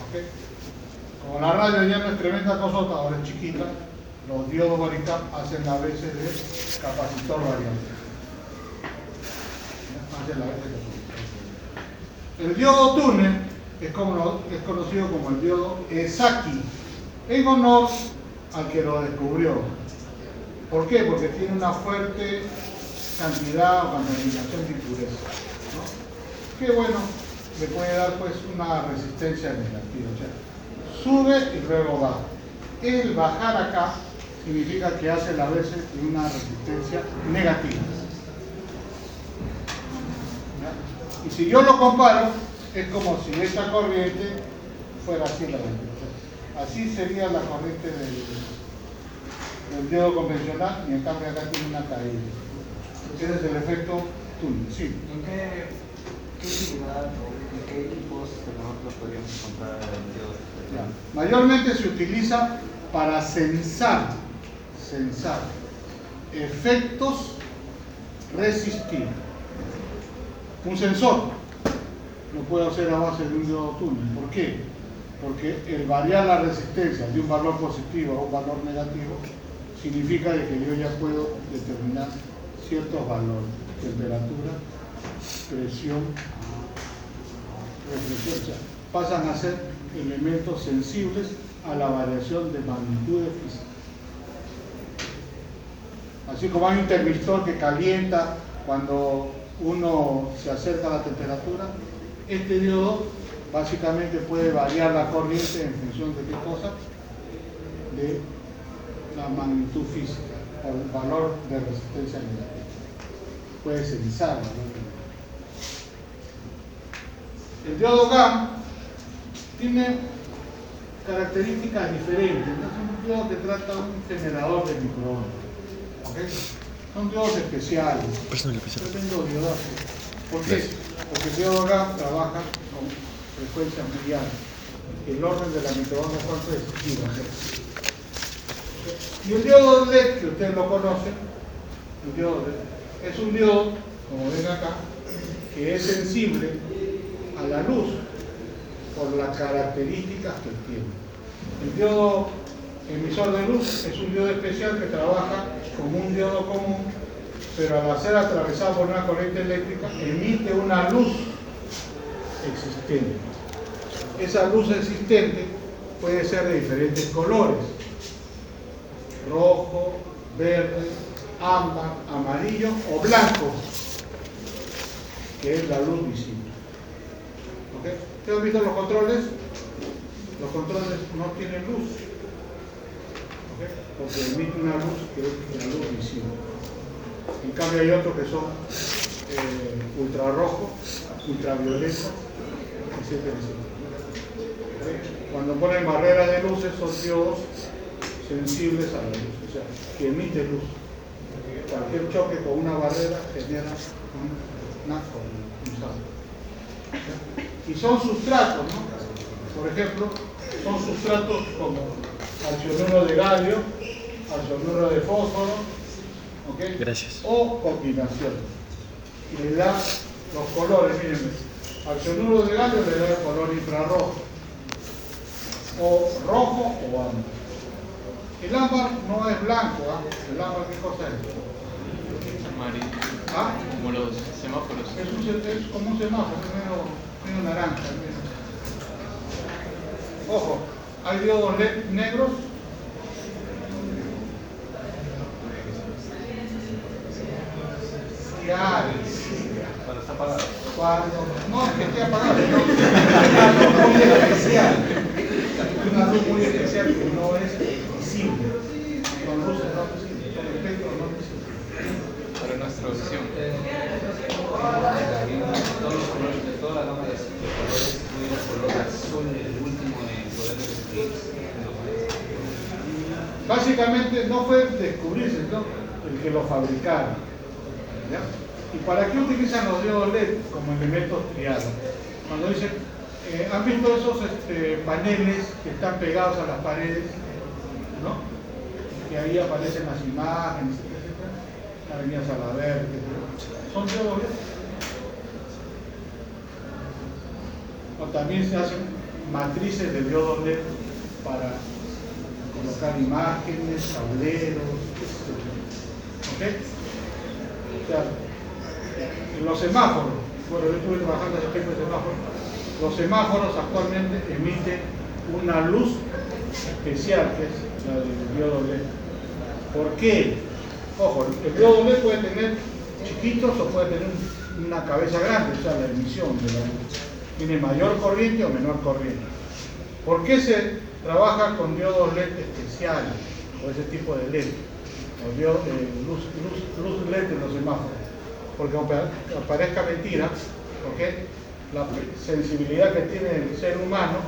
¿Ok? Como la radio ya no es tremenda cosota, ahora es chiquita, los diodos varicap hacen la veces de capacitor variable. Hacen la veces de capacitor. El diodo túnel es conocido como el diodo Esaki, en honor al que lo descubrió. ¿Por qué? Porque tiene una fuerte cantidad o contaminación de impureza, ¿no? Que bueno, le puede dar pues una resistencia negativa. O sea, sube y luego baja. El bajar acá significa que hace la veces de una resistencia negativa. ¿Ya? Y si yo lo comparo, es como si esta corriente fuera así la corriente. Así sería la corriente del diodo convencional, y en cambio acá tiene una caída. Ese es el efecto túnel. Sí. ¿En qué utilidad o en qué equipos nosotros podríamos encontrar el diodo? Ya. Mayormente se utiliza para censar efectos resistivos. Un sensor lo puede hacer a base de un diodo túnel. ¿Por qué? Porque el variar la resistencia de un valor positivo a un valor negativo significa de que yo ya puedo determinar ciertos valores: temperatura, presión, reflexión. O sea, pasan a ser elementos sensibles a la variación de magnitudes físicas. Así como hay un termistor que calienta cuando uno se acerca a la temperatura, este diodo básicamente puede variar la corriente en función de qué cosa, de la magnitud física o el valor de resistencia negativa. puede sensar, ¿no? El diodo GAN tiene características diferentes. No es un diodo que trata un generador de microondas. ¿Okay? Son diodos especiales. Tremendo diodazo. ¿Por qué? Porque el diodo GAN trabaja con frecuencia muy alta. El orden de la microonda cuánto es 100 Hz. Y el diodo LED, que ustedes lo conocen, el diodo LED, es un diodo, como ven acá, que es sensible a la luz por las características que tiene. El diodo emisor de luz es un diodo especial que trabaja como un diodo común, pero al ser atravesado por una corriente eléctrica emite una luz existente. Esa luz existente puede ser de diferentes colores: rojo, verde, ámbar, amarillo o blanco, que es la luz visible. ¿Okay? ¿Ustedes han visto los controles? Los controles no tienen luz, ¿okay? Porque emite una luz que es la luz visible. En cambio hay otros que son ultrarrojo, ultravioleta, etcétera, etcétera. ¿Okay? Cuando ponen barreras de luces son diodos sensibles a la luz, o sea, que emite luz. Cualquier choque con una barrera genera un salto. Y son sustratos, ¿no? Por ejemplo, son sustratos como arcianuro de galio, arcianuro de fósforo, ¿okay? Gracias. O combinación. Y le da los colores, miren, arcianuro de galio le da el color infrarrojo, o rojo o ámbar. El ámbar no es blanco, ¿eh? El ámbar, ¿qué cosa es? Amarillo. ¿Ah? Como los semáforos. Es como un semáforo, es medio naranja. Ojo, hay diodos LED negros. Cuando está apagado. No, es que esté apagado. Una luz muy especial. Una luz muy especial que no es visible. Son luces no visibles, son espectros no visibles. Para nuestra visión. Todos los colores de toda la gama de colores, el color azul, el último en poder descubrirse. Básicamente no fue descubrirse, ¿no? El que lo fabricaron. ¿Ya? ¿Y para qué utilizan los diodos LED como elementos triados? Cuando dicen, ¿han visto esos paneles que están pegados a las paredes? ¿No? Que ahí aparecen las imágenes, etc. Avenida Salaberry, etc. Son diodos LED. O también se hacen matrices de diodos LED para colocar imágenes, tableros, etc. ¿Ok? O sea, en los semáforos, bueno, yo estuve trabajando respecto de semáforos, los semáforos actualmente emiten una luz especial, que es la del diodo LED. ¿Por qué? Ojo, el diodo LED puede tener chiquitos o puede tener una cabeza grande, o sea, la emisión de la luz. Tiene mayor corriente o menor corriente. ¿Por qué se trabaja con diodos LED especiales o ese tipo de LED? O luz LED en los semáforos? Porque aunque parezca mentira, ¿okay? La sensibilidad que tiene el ser humano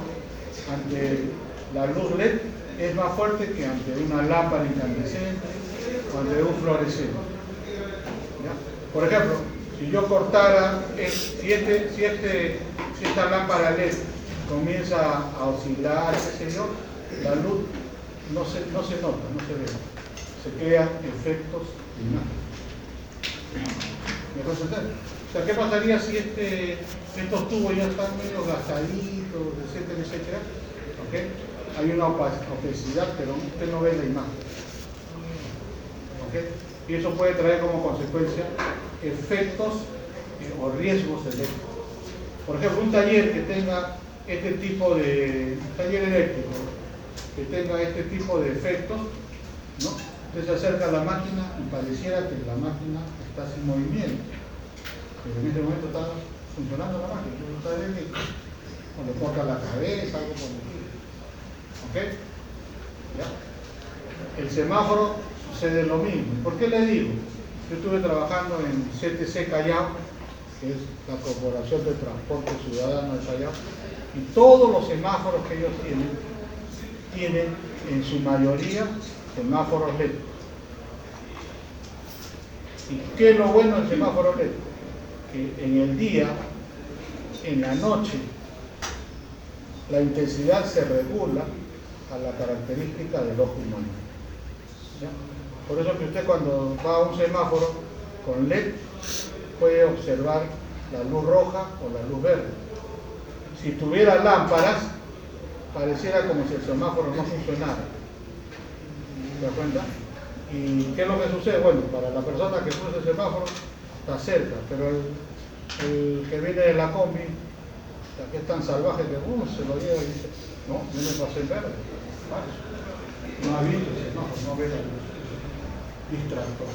ante la luz LED es más fuerte que ante una lámpara incandescente o ante un fluorescente. ¿Ya? Por ejemplo, si yo cortara, si esta lámpara LED comienza a oscilar, qué sé yo, la luz no se nota, no se ve. Se crean efectos de imagen. ¿Me puedes entender? O sea, ¿qué pasaría si estos tubos ya están medio gastaditos, etcétera, etcétera? ¿Okay? Hay una opacidad, pero usted no ve la imagen. ¿Okay? Y eso puede traer como consecuencia efectos o riesgos eléctricos. Por ejemplo, un taller que tenga este tipo de taller eléctrico, que tenga este tipo de efectos, ¿no? Usted se acerca a la máquina y pareciera que la máquina está sin movimiento, pero en este momento está funcionando la máquina, está eléctrico, o le corta la cabeza, algo por el estilo. ¿Ok? ¿Ya? El semáforo sucede lo mismo. ¿Por qué le digo? Yo estuve trabajando en CTC Callao, que es la Corporación de Transporte Ciudadano de Callao, y todos los semáforos que ellos tienen en su mayoría semáforos LED. ¿Y qué es lo bueno del semáforo LED? Que en el día, en la noche, la intensidad se regula a la característica del ojo humano. ¿Ya? Por eso que usted cuando va a un semáforo con LED puede observar la luz roja o la luz verde. Si tuviera lámparas, pareciera como si el semáforo no funcionara. ¿Se da cuenta? ¿Y qué es lo que sucede? Bueno, para la persona que puso el semáforo está cerca, pero el que viene de la combi, que es tan salvaje que se lo lleva y dice, no, yo me pasé en verde. Vale. No ha visto el semáforo, no ve la luz. Distractor.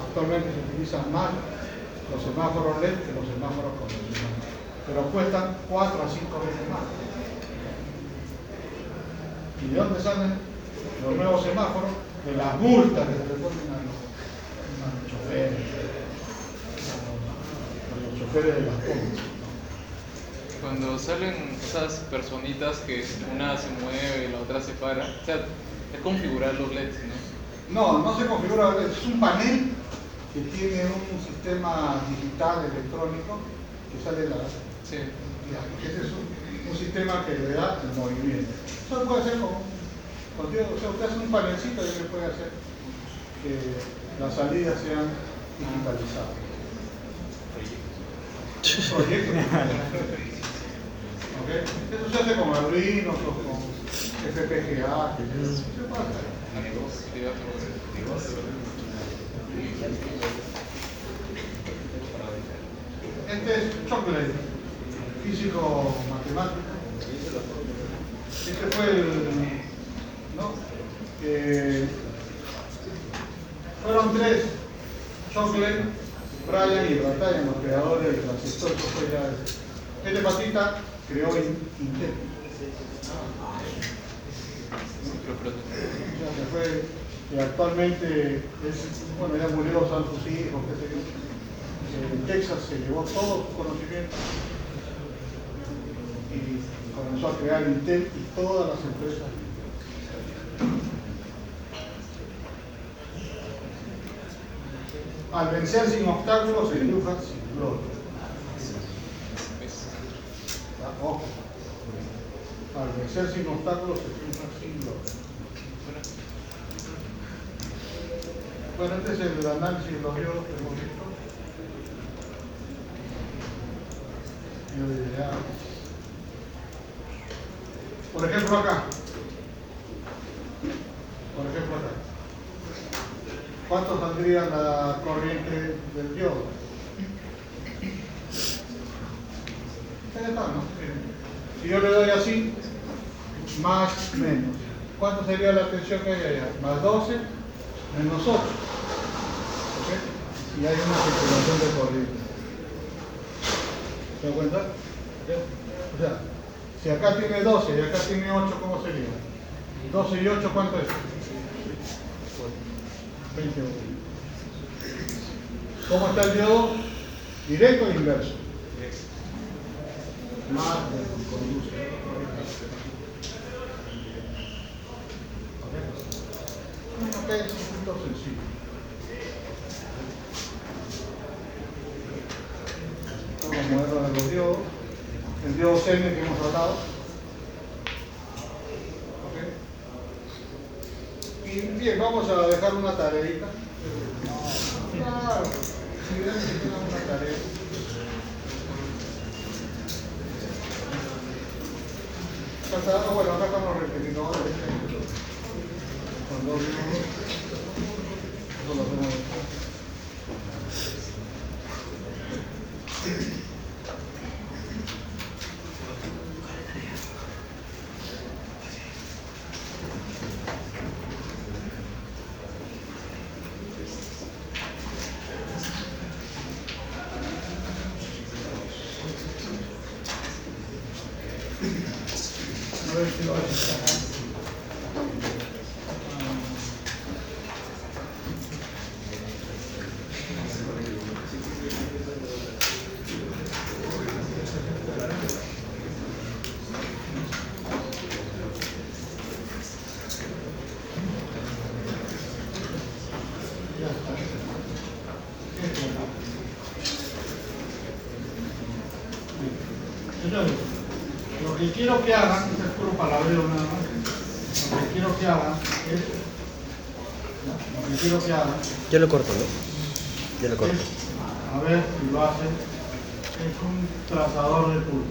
Actualmente se utilizan más los semáforos LED que los semáforos convencionales, pero cuestan 4 a 5 veces más. ¿Y de dónde salen los nuevos semáforos? De las multas que se le ponen a los choferes, a los choferes de las combis. Cuando salen esas personitas que una se mueve y la otra se para, o sea, es configurar los LEDs, ¿no? No se configura, es un panel que tiene un sistema digital electrónico que sale la... Sí. Ese es un sistema que le da el movimiento. Eso lo puede hacer contigo, o sea, usted hace un panelcito y le puede hacer que las salidas sean digitalizadas. Un proyecto. ¿Okay? Eso se hace con Arduino o con FPGA. ¿Qué pasa? Este es Chocolate, físico matemático. Este fue fueron 3, Chocolate, Brian y Ratayan, los creadores del transistor. Este patita creó Intel. Y actualmente ya murió, son sus hijos, qué sé yo. En Texas se llevó todo su conocimiento y comenzó a crear Intel y todas las empresas. Al vencer sin obstáculos se triunfa sin gloria. Ojo. Al vencer sin obstáculos se triunfa sin gloria. Bueno, este es el análisis de los diodos que hemos visto. Por ejemplo acá. ¿Cuánto saldría la corriente del diodo? Ahí está, ¿no? Si yo le doy así, más menos. ¿Cuánto sería la tensión que hay allá? Más 12 menos 8. ¿Okay? Y hay una circulación de corriente. ¿Se da cuenta? O sea, si acá tiene 12 y acá tiene 8, ¿cómo sería? 12 y 8, ¿cuánto es? 21. ¿Cómo está el diodo? ¿Directo o inverso? Más de conduce. Ok, es un punto sencillo. Los modelos de los diodos, el diodo CN que hemos tratado. Okay. Y bien, vamos a dejar una tareita. Claro, si ven que tienen una tarea. Bueno, acá estamos repitiendo. Con 2 minutos. Eso lo hacemos. Señores, lo que quiero que hagan, este es puro palabreo nada más, lo que quiero que hagan es, lo que quiero que hagan, Yo lo corto, ¿no? Yo lo corto. a ver si lo hacen, es un trazador de curva.